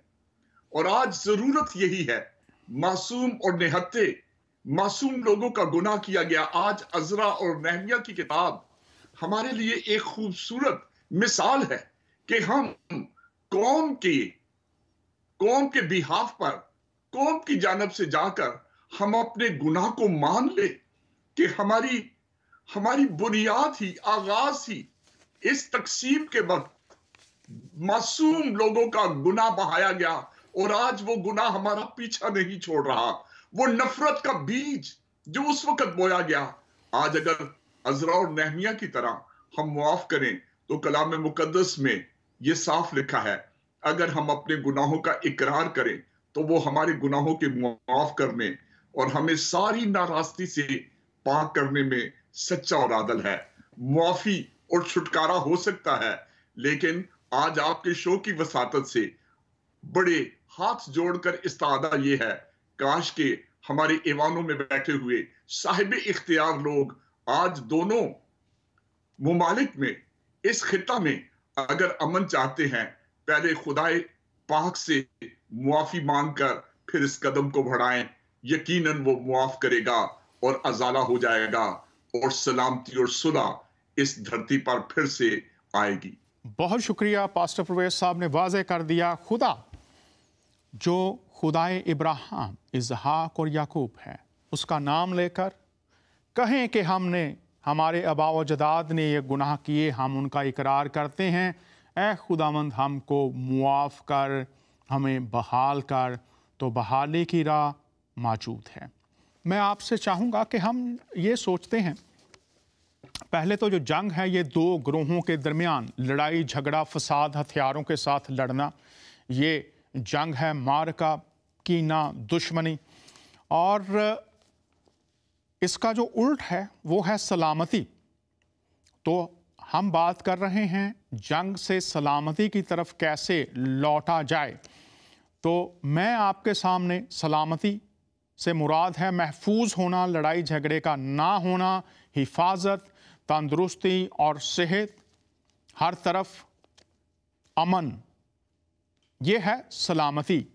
اور آج ضرورت یہی ہے۔ معصوم اور نہتے معصوم لوگوں کا گناہ کیا گیا۔ آج عزرا اور نہمیہ کی کتاب ہمارے لیے ایک خوبصورت مثال ہے کہ ہم قوم کے بیہاف پر، قوم کی جانب سے جا کر ہم اپنے گناہ کو مان لے کہ ہماری بنیاد ہی، آغاز ہی اس تقسیم کے وقت معصوم لوگوں کا گناہ بہایا گیا، اور آج وہ گناہ ہمارا پیچھا نہیں چھوڑ رہا۔ وہ نفرت کا بیج جو اس وقت بویا گیا، آج اگر عزرا اور نہمیہ کی طرح ہم معاف کریں تو کلام مقدس میں یہ صاف لکھا ہے، اگر ہم اپنے گناہوں کا اقرار کریں تو وہ ہمارے گناہوں کے معاف کرنے اور ہمیں ساری ناراستی سے پاک کرنے میں سچا اور عادل ہے۔ معافی اور چھٹکارا ہو سکتا ہے، لیکن आज आपके शो की वसातत से बड़े हाथ जोड़कर इस्तादा ये है, काश के हमारे ऐवानों में बैठे हुए साहिब इख्तियार लोग आज दोनों मुमालिक में, इस खिता में अगर अमन चाहते हैं, पहले खुदाए पाक से मुआफी मांगकर फिर इस कदम को बढ़ाएं। यकीनन वो मुआफ करेगा और अजाला हो जाएगा और सलामती और सुलह इस धरती पर फिर से आएगी। बहुत शुक्रिया पास्टर परवेज साहब ने वाज़े कर दिया, खुदा जो खुदाए इब्राहिम, इसहाक और याकूब है, उसका नाम लेकर कहें कि हमने, हमारे आबा व अजदाद ने ये गुनाह किए, हम उनका इकरार करते हैं, ऐ खुदावंद हमको मुआफ़ कर, हमें बहाल कर, तो बहाली की राह मौजूद है। मैं आपसे चाहूँगा कि हम ये सोचते हैं, पहले तो जो जंग है ये दो ग्रोहों के दरमियान लड़ाई झगड़ा फसाद हथियारों के साथ लड़ना, ये जंग है, मारका, कीना, दुश्मनी। और इसका जो उल्ट है वो है सलामती। तो हम बात कर रहे हैं जंग से सलामती की तरफ कैसे लौटा जाए। तो मैं आपके सामने सलामती से मुराद है महफूज होना, लड़ाई झगड़े का ना होना, हिफाजत, तंदुरुस्ती और सेहत, हर तरफ अमन, ये है सलामती।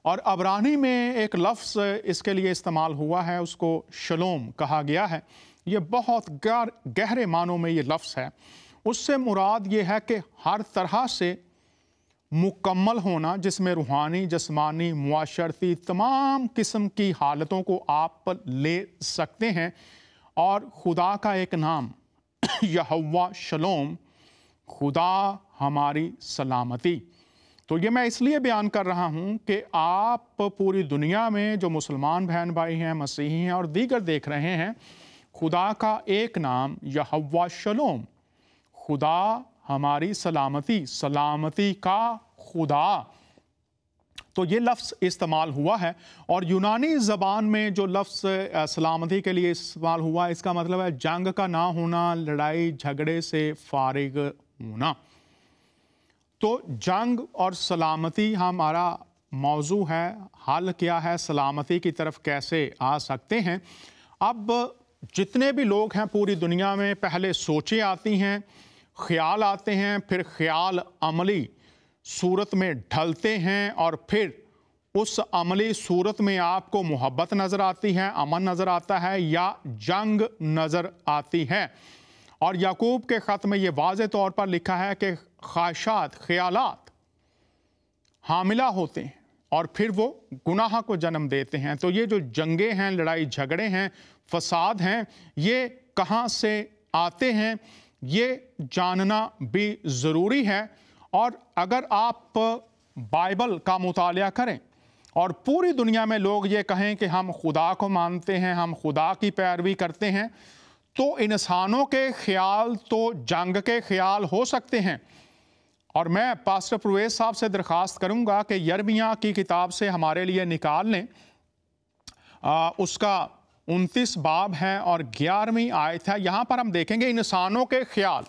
और अबरानी में एक लफ्ज़ इसके लिए इस्तेमाल हुआ है, उसको शलोम कहा गया है। ये बहुत गहरे मानों में ये लफ्ज़ है। उससे मुराद ये है कि हर तरह से मुकम्मल होना, जिसमें रूहानी, जिस्मानी, मुआशरती तमाम किस्म की हालतों को आप ले सकते हैं। और खुदा का एक नाम यहोवा शलोम, खुदा हमारी सलामती। तो ये मैं इसलिए बयान कर रहा हूँ कि आप पूरी दुनिया में जो मुसलमान बहन भाई हैं, मसीही हैं और दीगर देख रहे हैं, खुदा का एक नाम यहोवा शलोम, खुदा हमारी सलामती, सलामती का खुदा। तो ये लफ्ज़ इस्तेमाल हुआ है। और यूनानी ज़बान में जो लफ्ज़ सलामती के लिए इस्तेमाल हुआ, इसका मतलब है जंग का ना होना, लड़ाई झगड़े से फारिग होना। तो जंग और सलामती हमारा मौजू है। हल क्या है, सलामती की तरफ कैसे आ सकते हैं। अब जितने भी लोग हैं पूरी दुनिया में, पहले सोचें आती हैं, ख्याल आते हैं, फिर ख्याल अमली सूरत में ढलते हैं और फिर उस अमली सूरत में आपको मोहब्बत नज़र आती है, अमन नज़र आता है या जंग नज़र आती है। और याकूब के ख़त में ये वाज़े तौर पर लिखा है कि ख्वाहिशात, ख्यालात हामिला होते हैं और फिर वो गुनाह को जन्म देते हैं। तो ये जो जंगे हैं, लड़ाई झगड़े हैं, फसाद हैं, ये कहाँ से आते हैं, ये जानना भी ज़रूरी है। और अगर आप बाइबल का मुतालिया करें और पूरी दुनिया में लोग ये कहें कि हम खुदा को मानते हैं, हम खुदा की पैरवी करते हैं, तो इंसानों के ख्याल तो जंग के ख्याल हो सकते हैं। और मैं पास्टर परवेज साहब से दरख्वास्त करूंगा कि यिर्मयाह की किताब से हमारे लिए निकाल लें, उसका 29 बाब है और 11वीं आयत है। यहाँ पर हम देखेंगे इंसानों के ख्याल,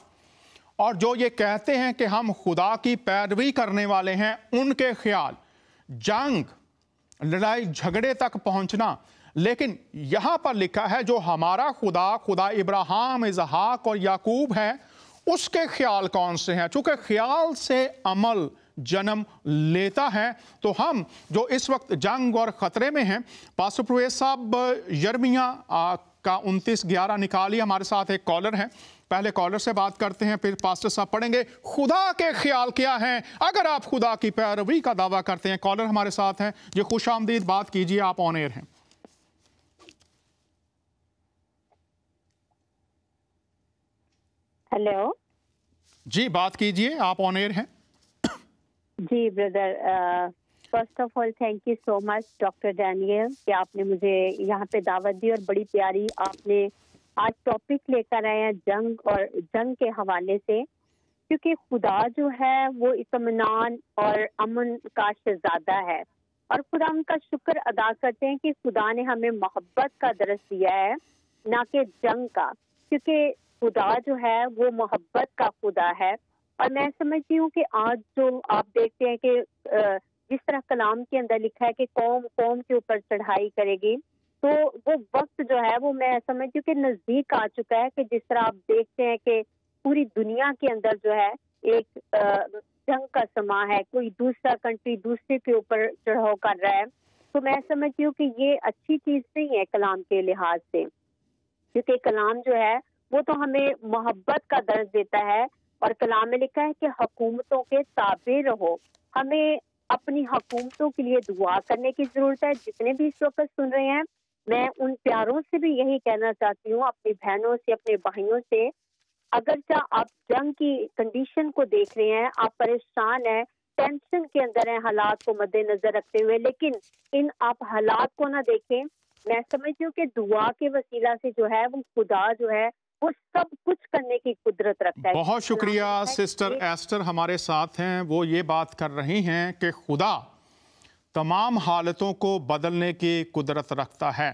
और जो ये कहते हैं कि हम खुदा की पैरवी करने वाले हैं, उनके ख्याल, जंग, लड़ाई झगड़े तक पहुंचना। लेकिन यहाँ पर लिखा है जो हमारा खुदा, खुदा इब्राहिम, इसहाक और याकूब है, उसके ख्याल कौन से हैं। चूंकि ख्याल से अमल जन्म लेता है, तो हम जो इस वक्त जंग और ख़तरे में हैं, पास्टर परवेज साहब यिर्मयाह का 29:11 निकालिए। हमारे साथ एक कॉलर है, पहले कॉलर से बात करते हैं, फिर पास्टर साहब पढ़ेंगे खुदा के ख्याल क्या हैं अगर आप खुदा की पैरवी का दावा करते हैं। कॉलर हमारे साथ हैं जी, खुश आमदीद, बात कीजिए, आप ऑन एयर हैं। हेलो जी, बात कीजिए, आप ऑन एयर हैं। जी brother, first of all thank you so much doctor Daniel कि आपने मुझे यहाँ पे दावत दी, और बड़ी प्यारी आपने आज टॉपिक लेकर आए हैं जंग और जंग के हवाले से, क्योंकि खुदा जो है वो इत्मीनान और अमन का शहजादा है। और खुदा उनका शुक्र अदा करते हैं कि खुदा ने हमें मोहब्बत का दरस दिया है, ना कि जंग का, क्योंकि खुदा जो है वो मोहब्बत का खुदा है। اور میں سمجھتی ہوں کہ آج جو آپ دیکھتے ہیں کہ جس طرح کلام کے اندر لکھا ہے کہ قوم قوم کے اوپر چڑھائی کرے گی، تو وہ وقت جو ہے وہ میں سمجھتی ہوں کہ نزدیک آ چکا ہے کہ جس طرح آپ دیکھتے ہیں کہ پوری دنیا کے اندر جو ہے ایک جنگ کا سما ہے، کوئی دوسرا کنٹری دوسرے کے اوپر چڑھاؤ کر رہا ہے. تو میں سمجھتی ہوں کہ یہ اچھی چیز نہیں ہے کلام کے لحاظ سے، کیونکہ کلام جو ہے وہ تو ہمیں محبت کا درس دیتا ہے، اور کلام میں لکھا ہے کہ حکومتوں کے تابع رہو. ہمیں اپنی حکومتوں کے لیے دعا کرنے کی ضرورت ہے. جتنے بھی اس وقت سن رہے ہیں، میں ان پیاروں سے بھی یہی کہنا چاہتی ہوں، اپنی بہنوں سے، اپنے بھائیوں سے، اگرچہ آپ جنگ کی کنڈیشن کو دیکھ رہے ہیں، آپ پریشان ہیں، ٹینشن کے اندر ہیں حالات کو مد نظر رکھتے ہوئے، لیکن ان آپ حالات کو نہ دیکھیں. میں سمجھتی ہوں کہ دعا کے وسیلہ سے جو ہے وہ خدا جو ہے وہ سب کچھ کرنے کی قدرت رکھتا ہے. بہت شکریہ سسٹر ایسٹر ہمارے ساتھ ہیں. وہ یہ بات کر رہی ہیں کہ خدا تمام حالتوں کو بدلنے کی قدرت رکھتا ہے.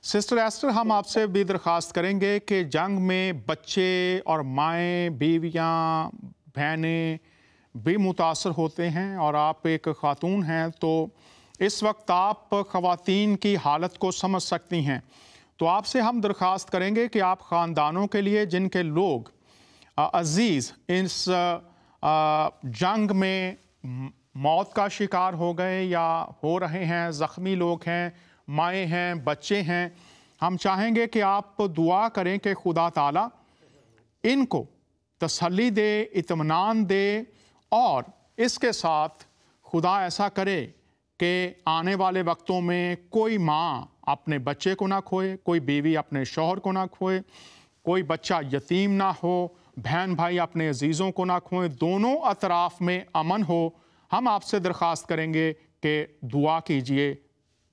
سسٹر ایسٹر، ہم آپ سے بھی درخواست کریں گے کہ جنگ میں بچے اور مائیں، بیویاں، بہنیں بھی متاثر ہوتے ہیں، اور آپ ایک خاتون ہیں تو اس وقت آپ خواتین کی حالت کو سمجھ سکتی ہیں. تو آپ سے ہم درخواست کریں گے کہ آپ خاندانوں کے لیے جن کے لوگ عزیز اس جنگ میں موت کا شکار ہو گئے یا ہو رہے ہیں، زخمی لوگ ہیں، مائیں ہیں، بچے ہیں، ہم چاہیں گے کہ آپ دعا کریں کہ خدا تعالیٰ ان کو تسلی دے، اطمینان دے، اور اس کے ساتھ خدا ایسا کرے کہ آنے والے وقتوں میں کوئی ماں اپنے بچے کو نہ کھوئے، کوئی بیوی اپنے شوہر کو نہ کھوئے، کوئی بچہ یتیم نہ ہو، بہن بھائی اپنے عزیزوں کو نہ کھوئیں، دونوں اطراف میں امن ہو. ہم آپ سے درخواست کریں گے کہ دعا کیجئے،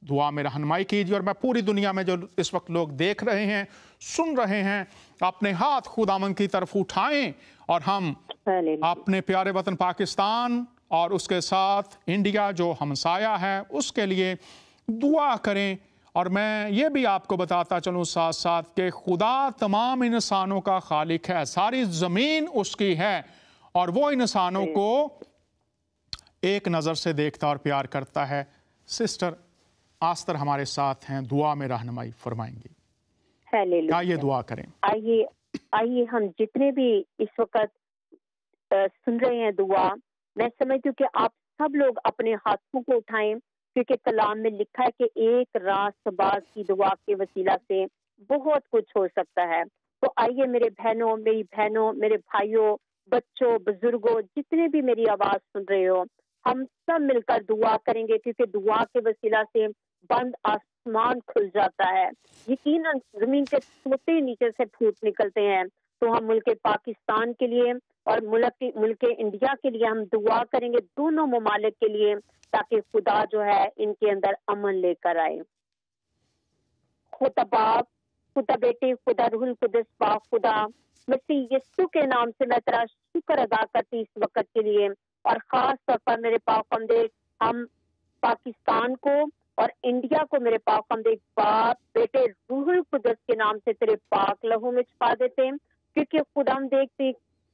دعا میں رہنمائی کیجئے. اور میں پوری دنیا میں جو اس وقت لوگ دیکھ رہے ہیں، سن رہے ہیں، اپنے ہاتھ خداوند کی طرف اٹھائیں اور ہم اپنے پیارے وطن پاکستان اور اس کے ساتھ انڈیا جو ہمسایہ ہے اس کے لیے دعا کریں. اور میں یہ بھی آپ کو بتاتا چلوں ساتھ ساتھ کہ خدا تمام انسانوں کا خالق ہے، ساری زمین اس کی ہے، اور وہ انسانوں کو ایک نظر سے دیکھتا اور پیار کرتا ہے. سسٹر آستر ہمارے ساتھ ہیں، دعا میں رہنمائی فرمائیں گی. آئیے دعا کریں. آئیے ہم جتنے بھی اس وقت سن رہے ہیں دعا، میں سمجھتی ہوں کہ آپ سب لوگ اپنے ہاتھوں کو اٹھائیں، کیونکہ کلام میں لکھا ہے کہ ایک راست باز کی دعا کے وسیلہ سے بہت کچھ ہو سکتا ہے. تو آئیے میرے بہنوں، میری بہنوں، میرے بھائیوں، بچوں، بزرگوں، جتنے بھی میری آواز سن رہے ہو، ہم سب مل کر دعا کریں گے، کیونکہ دعا کے وسیلہ سے بند آسمان کھل جاتا ہے. یقیناً زمین کے سوتے نیچے سے پھوٹ نکلتے ہیں. تو ہم ملک پاکستان کے لیے اور ملک انڈیا کے لیے ہم دعا کریں گے، دونوں ممالک کے لیے، تاکہ خدا جو ہے ان کے اندر امن لے کر آئے. خدا باپ، خدا بیٹے، خدا روح القدس، پاک خدا، مسیح یسوع کے نام سے میں تیرا شکر ادا کرتی اس وقت کے لیے، اور خاص طور پر میرے پاک خداوند، ہم پاکستان کو اور انڈیا کو میرے پاک خداوند باپ، بیٹے، روح القدس کے نام سے تیرے پاک لہو میں چھپا دیتے ہیں. کیونکہ خداوند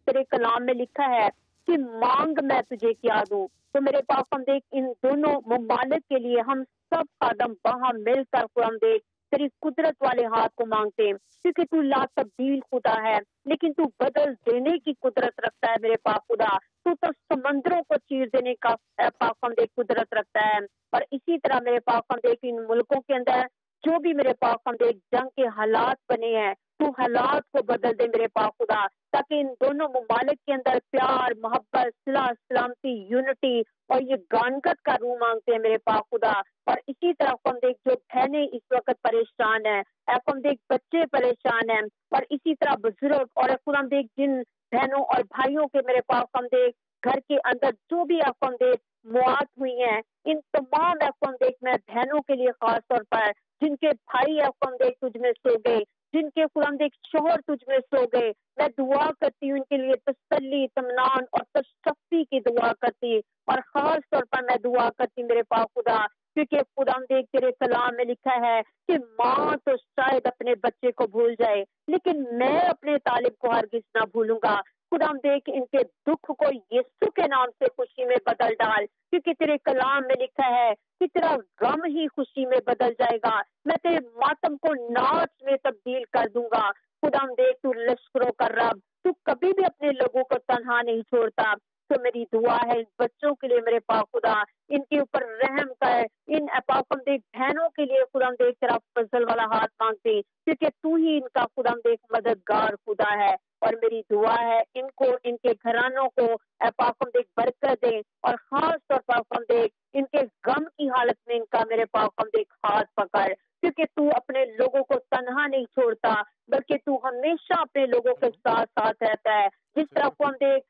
تیرے کلام میں لکھا ہے کہ مانگ میں تجھے کیا دوں. تو میرے پاک خداوند ان دونوں ممالک کے لیے ہم سب خادم باہم مل کر خداوند تیری قدرت والے ہاتھ کو مانگتے ہیں، کیونکہ تو لا تبدیل خدا ہے، لیکن تو بدل دینے کی قدرت رکھتا ہے میرے پاک خدا. تو سمندروں کو چیر دینے کا پاک خداوند قدرت رکھتا ہے. اور اسی طرح میرے پاک خداوند ان ملکوں کے اندر جو بھی میرے پاک خداوند جنگ کے حالات بنے ہیں، تو حالات کو بدل دے میرے پاک خدا، تاکہ ان دونوں ممالک کے اندر پیار، محبت، صلح، سلامتی، یونٹی اور یہ گانگت کا روح مانگتے ہیں میرے پاک خدا. اور اسی طرح خداوند جو بہنیں اس وقت پریشان ہیں، خداوند بچے پریشان ہیں، اور اسی طرح بزرگ، اور خداوند جن بہنوں اور بھائیوں کے میرے پاک خداوند گھر کے اندر جو بھی خداوند موات ہوئی ہیں، ان تمام خداوند میں بہنوں کے لیے خاص طور پر جن کے بھائی خداوند تجھ میں سو گئے، جن کے خداوند شوہر تجھ میں سو گئے، میں دعا کرتی ہوں ان کے لیے تسلی، اطمینان اور تشفی کی دعا کرتی. اور خاص طور پر میں دعا کرتی میرے پاک خدا، کیونکہ خداوند تیرے کلام میں لکھا ہے کہ ماں تو شاید اپنے بچے کو بھول جائے، لیکن میں اپنے طالب کو ہرگز نہ بھولوں گا. खुदा हम देख इनके दुख को यीशु के नाम से खुशी में बदल डाल, क्योंकि तेरे कलाम में लिखा है कि तेरा गम ही खुशी में बदल जाएगा, मैं तेरे मातम को नाच में तब्दील कर दूंगा। खुदा हम देख तू लश्करों का रब, तू कभी भी अपने लोगों को तन्हा नहीं छोड़ता। तो मेरी दुआ है इन बच्चों के लिए मेरे पास खुदा इनके ऊपर रहम कर, इन पाक हम देख बहनों के लिए खुदा हम देख तेरा फजल वाला हाथ मांगते, क्योंकि तू ही इनका खुदा हम देख मददगार खुदा है। और मेरी दुआ है इनको, इनके घरानों को पाक हम देख बरकत दे, और खास तौर पर हम देख इनके गम की हालत में इनका मेरे पाक हम देख हाथ पकड़, क्योंकि तू अपने लोगों को तन्हा नहीं छोड़ता, बल्कि तू हमेशा अपने लोगों के साथ साथ रहता है। जिस तरह को हम देख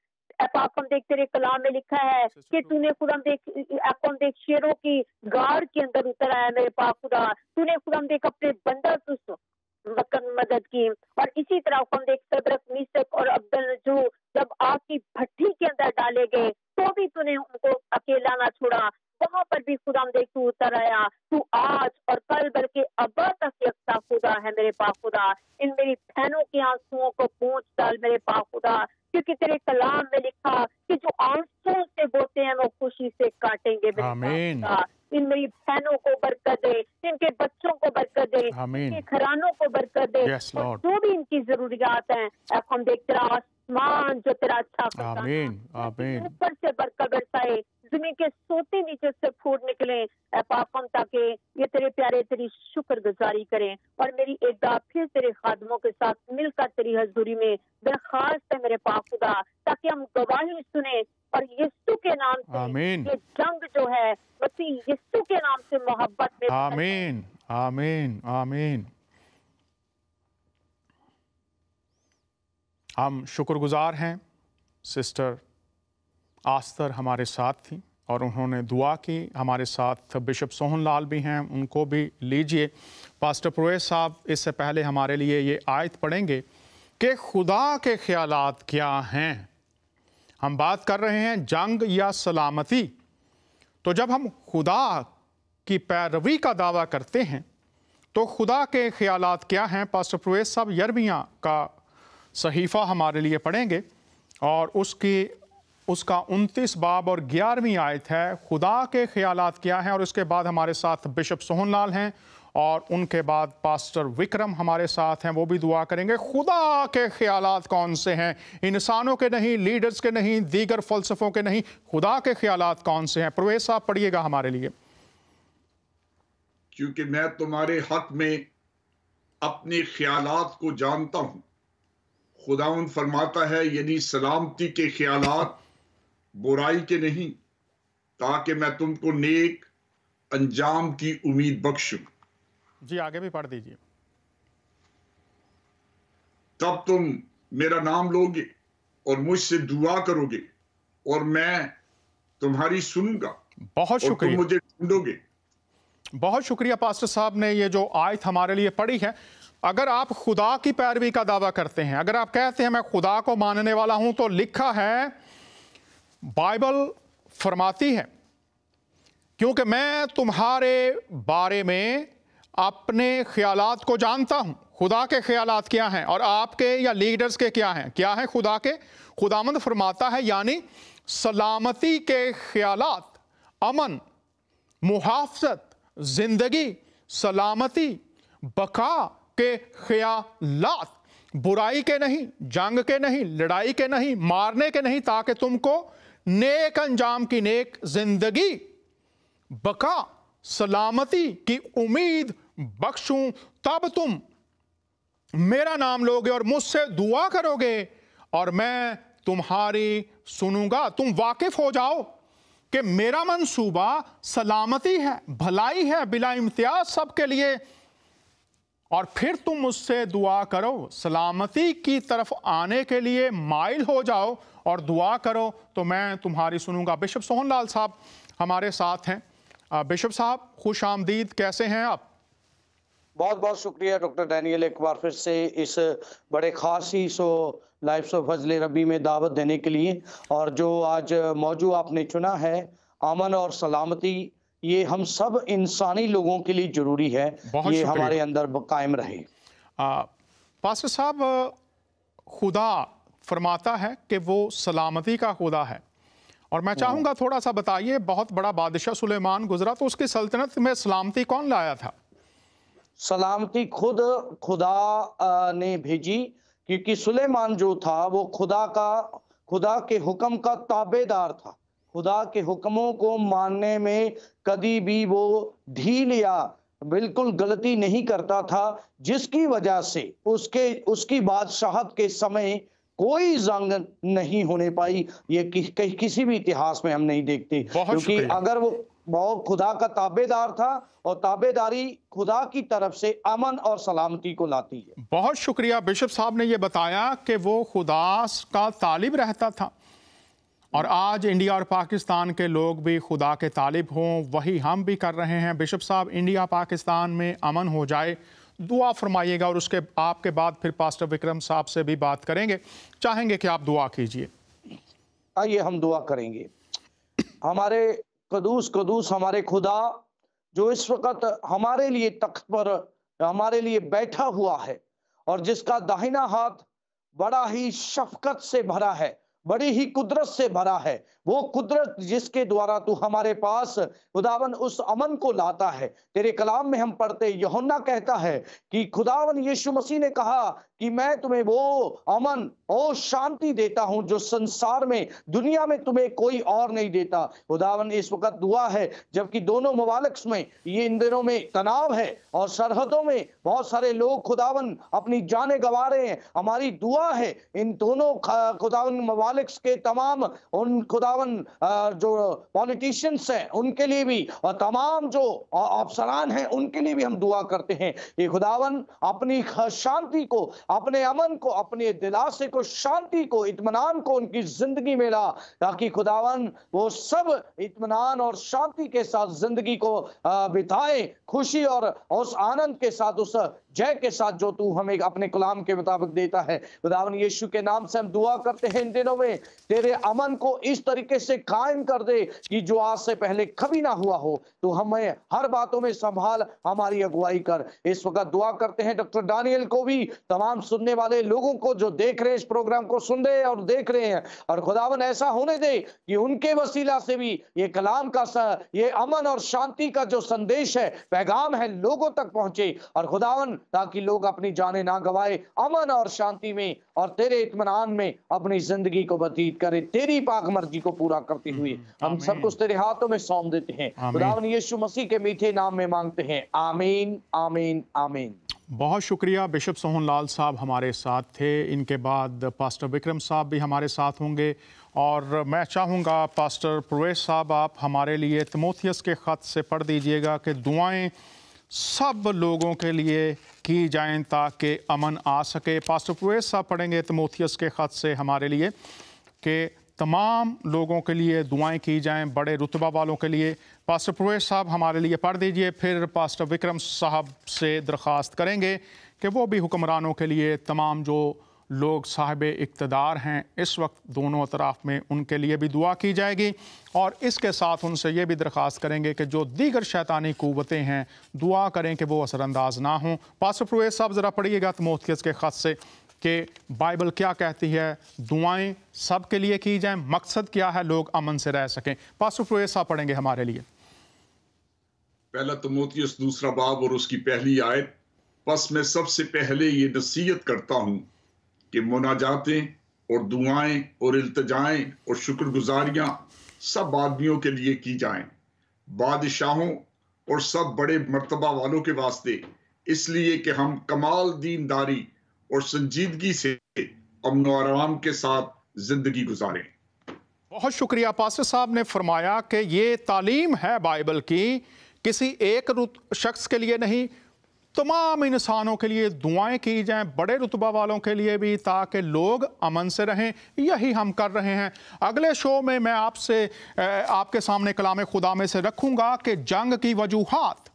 हम देख तेरे कलाम में लिखा है कि तूने खुदा हम देख शेरों की गाड़ के अंदर उतर आया मेरे पास खुदा, तूने खुदा हम देख अपने बंदा मदद की। और इसी तरह हम देख सदरक मीसक और अब्दुलनजू जब आग की भट्टी के अंदर डाले गए तो भी तूने उनको अकेला ना छोड़ा, वहां पर भी खुदा हम देख तू उतर आया। तू आज और कल बल्कि अब्बा तक यकता खुदा है मेरे पास खुदा। इन मेरी बहनों के आंसुओं को पहुंच डाल मेरे पास खुदा, क्योंकि तेरे कलाम में लिखा कि जो आंसुओं से बोते हैं वो खुशी से काटेंगे मेरे आमीन। पास। इन मेरी बहनों को बरकत दे, इनके बच्चों को बरकत दे, इनके घरानों को बरकत दे, और जो भी इनकी जरूरियात हैं हम देख तेरा आसमान जो तेरा अच्छा ऊपर से बरकत बरसाए, जमीन के सोते नीचे से फूट निकले पापम, ताकि ये तेरे प्यारे तेरी शुक्रगुजारी करें। और मेरी एक बार फिर तेरे खादमों के साथ मिलकर तेरी हजूरी में दरखास्त है मेरे पाक खुदा, ताकि हम गवाही सुने और यीशु के नाम से ये जंग जो है मसीह यीशु के नाम से मोहब्बत में। आमीन आमीन आमीन। हम शुक्रगुजार हैं, सिस्टर आस्तर हमारे साथ थी और उन्होंने दुआ की। हमारे साथ बिशप सोहन लाल भी हैं, उनको भी लीजिए। पास्टर प्रोएस साहब इससे पहले हमारे लिए ये आयत पढ़ेंगे कि खुदा के ख्यालात क्या हैं। हम बात कर रहे हैं जंग या सलामती। तो जब हम खुदा की पैरवी का दावा करते हैं तो खुदा के ख्यालात क्या हैं? पास्टर प्रोएस साहब यर्मिया का सहीफ़ा हमारे लिए पढ़ेंगे और उसका 29 बाब और 11वीं आयत है, खुदा के ख्यालात क्या हैं। और उसके बाद हमारे साथ बिशप सोहन लाल हैं और उनके बाद पास्टर विक्रम हमारे साथ हैं, वो भी दुआ करेंगे। खुदा के ख्यालात कौन से हैं? इंसानों के नहीं, लीडर्स के नहीं, दीगर फ़लसफ़ों के नहीं, खुदा के ख्यालात कौन से हैं? प्रोफेसर साहब पढ़िएगा हमारे लिए। क्योंकि मैं तुम्हारे हक में अपने ख्यालात को जानता हूँ, खुदावंद फरमाता है, यानी सलामती के ख्यालात, बुराई के नहीं, ताकि मैं तुमको नेक अंजाम की उम्मीद बख्शूं। जी आगे भी पढ़ दीजिए। तब तुम मेरा नाम लोगे और मुझसे दुआ करोगे और मैं तुम्हारी सुनूंगा। बहुत शुक्रिया, तुम मुझे ढूंढोगे। बहुत शुक्रिया पास्टर साहब ने ये जो आयत हमारे लिए पढ़ी है। अगर आप खुदा की पैरवी का दावा करते हैं, अगर आप कहते हैं मैं खुदा को मानने वाला हूं, तो लिखा है, बाइबल फरमाती है, क्योंकि मैं तुम्हारे बारे में अपने ख्यालात को जानता हूं। खुदा के ख्यालात क्या हैं और आपके या लीडर्स के क्या हैं? क्या है खुदा के? खुदावंद फरमाता है, यानी सलामती के ख्यालात, अमन, मुहाफ़ज़त, जिंदगी, सलामती, बका के ख्यालात, बुराई के नहीं, जंग के नहीं, लड़ाई के नहीं, मारने के नहीं, ताकि तुमको नेक अंजाम की नेक जिंदगी, बका, सलामती की उम्मीद बख्शूं। तब तुम मेरा नाम लोगे और मुझसे दुआ करोगे और मैं तुम्हारी सुनूंगा। तुम वाकिफ हो जाओ कि मेरा मंसूबा सलामती है, भलाई है, बिला इम्तियाज सबके लिए, और फिर तुम मुझसे दुआ करो, सलामती की तरफ आने के लिए माइल हो जाओ और दुआ करो तो मैं तुम्हारी सुनूंगा। बिशप सोहन लाल साहब हमारे साथ हैं। बिशप साहब खुश आमदीद, कैसे हैं आप? बहुत बहुत शुक्रिया डॉक्टर डैनियल, एक बार फिर से इस बड़े खास ही लाइफ्स ऑफ फजल रबी में दावत देने के लिए। और जो आज मौजू आपने चुना है, अमन और सलामती, ये हम सब इंसानी लोगों के लिए जरूरी है, ये हमारे अंदर कायम रहे। पास्टर साहब, खुदा फरमाता है कि वो सलामती का खुदा है। और मैं चाहूँगा थोड़ा सा बताइए, बहुत बड़ा बादशाह सुलेमान गुजरा तो उसकी सल्तनत में सलामती कौन लाया था? सलामती खुद खुदा ने भेजी, क्योंकि सुलेमान जो था वो खुदा के हुक्म का ताबेदार था। खुदा के हुक्मों को मानने में कभी भी वो ढील या बिल्कुल गलती नहीं करता था, जिसकी वजह से उसकी बादशाहत के समय कोई जंग नहीं होने पाई। ये किसी भी इतिहास में हम नहीं देखते, क्योंकि अगर वो खुदा का ताबेदार था, और ताबेदारी खुदा की तरफ से अमन और सलामती को लाती है। बहुत शुक्रिया। बिशप साहब ने ये बताया कि वो खुदा का तालिब रहता था, और आज इंडिया और पाकिस्तान के लोग भी खुदा के तालिब हों, वही हम भी कर रहे हैं। बिशप साहब, इंडिया पाकिस्तान में अमन हो जाए, दुआ फरमाइएगा, और उसके आपके बाद फिर पास्टर विक्रम साहब से भी बात करेंगे। चाहेंगे कि आप दुआ कीजिए। आइए हम दुआ करेंगे। हमारे कदूस हमारे खुदा, जो इस वक्त हमारे लिए तख्त पर हमारे लिए बैठा हुआ है, और जिसका दाहिना हाथ बड़ा ही शफकत से भरा है, बड़ी ही कुदरत से भरा है, वो कुदरत जिसके द्वारा तू हमारे पास खुदावन उस अमन को लाता है। तेरे कलाम में हम पढ़ते, यूहन्ना कहता है कि खुदावन यीशु मसीह ने कहा कि मैं तुम्हें वो अमन और शांति देता हूं जो संसार में, दुनिया में तुम्हें कोई और नहीं देता। खुदावन इस वक्त दुआ है, जबकि दोनों ममालिक में ये इन दिनों में तनाव है और सरहदों में बहुत सारे लोग खुदावन अपनी जानें गंवा रहे हैं, हमारी दुआ है इन दोनों खुदावन ममालिक के तमाम उन खुदावन जो पॉलिटिशियंस हैं उनके लिए भी, और तमाम जो अफसरान हैं उनके लिए भी हम दुआ करते हैं कि खुदावन अपनी शांति को, अपने अमन को, अपने दिलासे को, शांति को, इत्मीनान को उनकी जिंदगी में ला, ताकि खुदावन वो सब इत्मीनान और शांति के साथ जिंदगी को बिताए, खुशी और उस आनंद के साथ, उस जय के साथ जो तू हमें अपने कलाम के मुताबिक देता है। खुदावन यीशु के नाम से हम दुआ करते हैं, इन दिनों में तेरे अमन को इस तरीके से कायम कर दे कि जो आज से पहले कभी ना हुआ हो। तो हमें हर बातों में संभाल, हमारी अगुवाई कर। इस वक्त दुआ करते हैं डॉक्टर डैनियल को भी, तमाम सुनने वाले लोगों को जो देख रहे हैं, इस प्रोग्राम को सुन रहे हैं और देख रहे हैं, और खुदावन ऐसा होने दे कि उनके वसीला से भी ये कलाम का ये अमन और शांति का जो संदेश है, पैगाम है, लोगों तक पहुंचे, और खुदावन ताकि लोग अपनी जानें ना गवाए, अमन और शांति में और तेरे इत्मीनान में अपनी जिंदगी को व्यतीत करें, तेरी पाक मर्जी को पूरा करते हुए हम सब कुछ तेरे हाथों में सौंप देते हैं। खुदावन यीशु मसीह के मीठे नाम में मांगते हैं, आमीन, आमीन, आमीन। बहुत शुक्रिया। बिशप सोहनलाल साहब हमारे साथ थे, इनके बाद पास्टर विक्रम साहब भी हमारे साथ होंगे, और मैं चाहूँगा पास्टर प्रवेश साहब आप हमारे लिए तीमुथियुस के ख़त से पढ़ दीजिएगा कि दुआएं सब लोगों के लिए की जाएं ताकि अमन आ सके। पास्टर प्रवेश साहब पढ़ेंगे तीमुथियुस के ख़त से हमारे लिए कि तमाम लोगों के लिए दुआएं की जाएं, बड़े रुतबा वालों के लिए। पास्टर प्रवेश साहब हमारे लिए पढ़ दीजिए, फिर पास्टर विक्रम साहब से दरख्वास्त करेंगे कि वो भी हुक्मरानों के लिए, तमाम जो लोग साहिब इक़्तिदार हैं इस वक्त दोनों अतराफ़ में, उनके लिए भी दुआ की जाएगी। और इसके साथ उनसे ये भी दरख्वास्त करेंगे कि जो दीगर शैतानी क़ुव्वतें हैं, दुआ करें कि वो असरअंदाज ना हों। पास्टर प्रवेश साहब ज़रा पढ़िएगा तीमुथियुस के ख़त से कि बाइबल क्या कहती है, दुआएं सब के लिए की जाएं, मकसद क्या है, लोग अमन से रह सकें। पास्टर प्रवेश साहब पढ़ेंगे हमारे लिए। पहला तीमुथियुस 2 बाब और उसकी पहली आयत। बस मैं सबसे पहले ये नसीहत करता हूँ कि मुनाजातें और दुआएं और इल्तिजाएं और शुक्रगुजारियां सब आदमियों के लिए की जाएं, बादशाहों और सब बड़े मर्तबा वालों के वास्ते, इसलिए कि हम कमाल दीनदारी और संजीदगी से अमन और आराम के साथ जिंदगी गुजारें। बहुत शुक्रिया। पास्टर साहब ने फरमाया कि ये तालीम है बाइबल की, किसी एक शख्स के लिए नहीं, तमाम इंसानों के लिए दुआएं की जाएं, बड़े रुतबा वालों के लिए भी, ताकि लोग अमन से रहें। यही हम कर रहे हैं। अगले शो में मैं आपसे आपके सामने कलाम खुदा में से रखूंगा कि जंग की वजूहात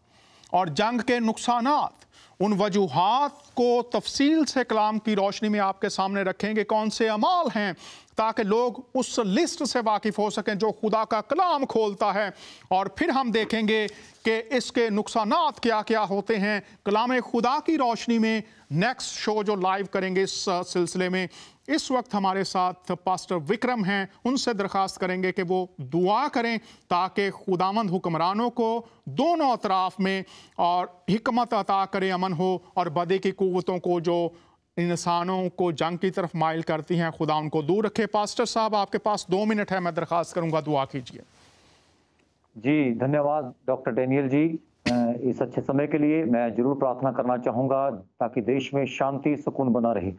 और जंग के नुकसानात, उन वजूहात को तफसील से कलाम की रोशनी में आपके सामने रखेंगे, कौन से अमाल हैं ताकि लोग उस लिस्ट से वाकिफ़ हो सकें जो खुदा का कलाम खोलता है, और फिर हम देखेंगे कि इसके नुकसानात क्या क्या होते हैं कलाम खुदा की रोशनी में। नेक्स्ट शो जो लाइव करेंगे इस सिलसिले में, इस वक्त हमारे साथ पास्टर विक्रम हैं, उनसे दरख्वास्त करेंगे कि वो दुआ करें ताकि खुदावंद हुक्मरानों को दोनों अतराफ में और हिकमत अता करे, अमन हो, और बदी की कुव्वतों को जो इंसानों को जंग की तरफ माइल करती हैं खुदा उनको दूर रखे। पास्टर साहब आपके पास 2 मिनट है, मैं दरख्वास्त करूंगा दुआ कीजिए। जी धन्यवाद डॉक्टर डैनियल जी, इस अच्छे समय के लिए मैं जरूर प्रार्थना करना चाहूँगा ताकि देश में शांति सुकून बना रहे।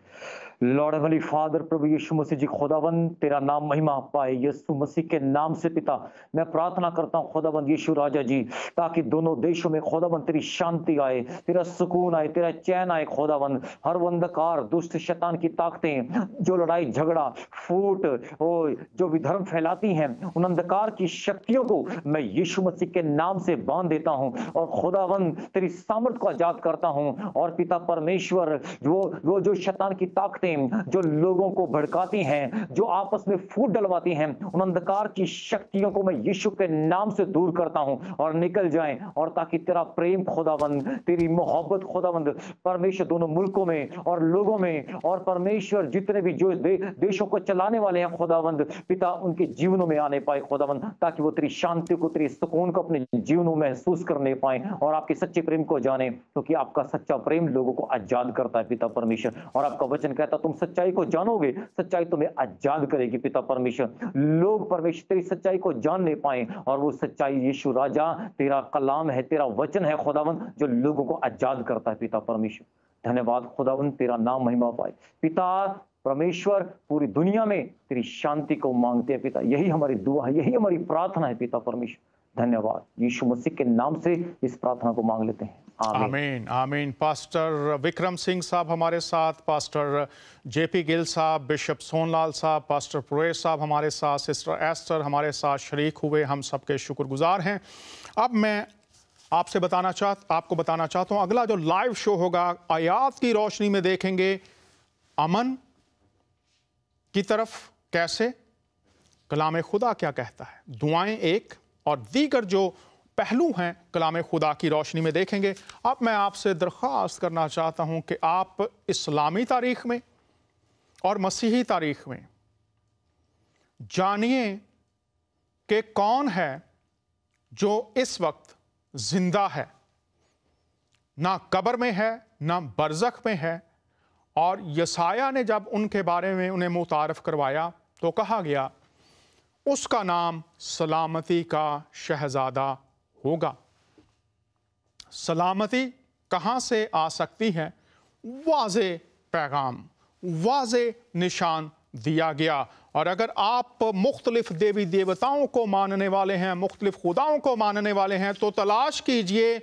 लॉर्ड हेवनली फादर, प्रभु यीशु मसीह जी खुदावन तेरा नाम महिमा पाए यीशु मसीह के नाम से पिता मैं प्रार्थना करता हूँ खुदावन यीशु राजा जी, ताकि दोनों देशों में खुदावन तेरी शांति आए, तेरा सुकून आए, तेरा चैन आए खुदावन। हर अंधकार दुष्ट शैतान की ताकतें जो लड़ाई झगड़ा फूट जो विधर्म फैलाती हैं, उन अंधकार की शक्तियों को मैं यीशु मसीह के नाम से बांध देता हूँ और खुदावन तेरी सामर्थ को आजाद करता हूँ। और पिता परमेश्वर वो जो शैतान की ताकतें जो लोगों को भड़काती हैं, जो आपस में फूट डलवाती हैं, उन अंधकार की शक्तियों को मैं यीशु के नाम से दूर करता हूं और निकल जाएं, और ताकि तेरा प्रेम खुदावंद, तेरी मोहब्बत खुदावंद परमेश्वर दोनों मुल्कों में और लोगों में, और परमेश्वर जितने भी जो देशों को चलाने वाले हैं खुदावंद पिता उनके जीवनों में आने पाए खुदावंद, ताकि वो तेरी शांति को तेरी सुकून को अपने जीवनों में महसूस करने पाए और आपके सच्चे प्रेम को जाने, क्योंकि आपका सच्चा प्रेम लोगों को आजाद करता है पिता परमेश्वर। और आपका वचन कहता तुम सच्चाई को जानोगे, सच्चाई तुम्हें आजाद करेगी पिता परमेश्वर। लोग परमेश्वर तेरी सच्चाई को जान नहीं पाए, और वो सच्चाई यीशु राजा तेरा कलाम है, तेरा वचन है खुदावंद जो लोगों को आजाद करता है पिता परमेश्वर। धन्यवाद खुदावंद, तेरा नाम महिमा पाए पिता परमेश्वर। पूरी दुनिया में तेरी शांति को मांगते हैं पिता, यही हमारी दुआ है, यही हमारी प्रार्थना है पिता परमेश्वर। धन्यवाद, यीशु मसीह के नाम से इस प्रार्थना को मांग लेते हैं, आमीन आमीन। पास्टर विक्रम सिंह साहब हमारे साथ, पास्टर जेपी गिल साहब, बिशप सोनलाल साहब, पास्टर पुरेश साहब हमारे साथ, सिस्टर एस्टर हमारे साथ शरीक हुए, हम सबके शुक्रगुजार हैं। अब मैं आपको बताना चाहता हूँ अगला जो लाइव शो होगा आयात की रोशनी में देखेंगे अमन की तरफ कैसे कलाम खुदा क्या कहता है, दुआएं एक और दीगर जो पहलू हैं कलाम खुदा की रोशनी में देखेंगे। अब मैं आपसे दरख्वास्त करना चाहता हूं कि आप इस्लामी तारीख में और मसीही तारीख में जानिए कि कौन है जो इस वक्त जिंदा है, ना कब्र में है ना बरज़ख में है। और यसाया ने जब उनके बारे में उन्हें मुतारफ़ करवाया तो कहा गया उसका नाम सलामती का शहजादा होगा। सलामती कहाँ से आ सकती है? वाज़े पैगाम, वाज़े निशान दिया गया। और अगर आप मुख्तलिफ देवी देवताओं को मानने वाले हैं, मुख्तलिफ खुदाओं को मानने वाले हैं, तो तलाश कीजिए,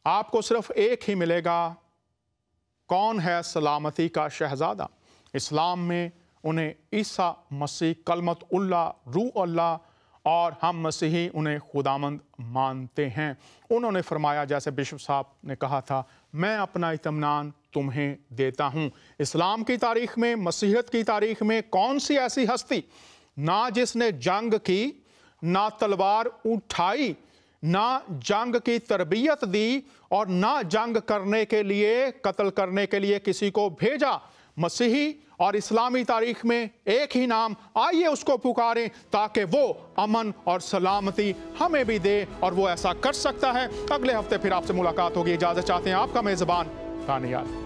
आपको सिर्फ एक ही मिलेगा, कौन है सलामती का शहजादा। इस्लाम में उन्हें ईसा मसीह कलमत उल्लाह रूह अल्लाह, और हम मसीही उन्हें खुदामंद मानते हैं। उन्होंने फरमाया जैसे बिशप साहब ने कहा था, मैं अपना इत्मीनान तुम्हें देता हूँ। इस्लाम की तारीख में, मसीहत की तारीख में कौन सी ऐसी हस्ती ना जिसने जंग की, ना तलवार उठाई, ना जंग की तरबियत दी, और ना जंग करने के लिए, कत्ल करने के लिए किसी को भेजा। मसीही और इस्लामी तारीख में एक ही नाम, आइए उसको पुकारें ताकि वो अमन और सलामती हमें भी दे, और वो ऐसा कर सकता है। अगले हफ्ते फिर आपसे मुलाकात होगी। इजाज़त चाहते हैं आपका मेज़बान दानियाल।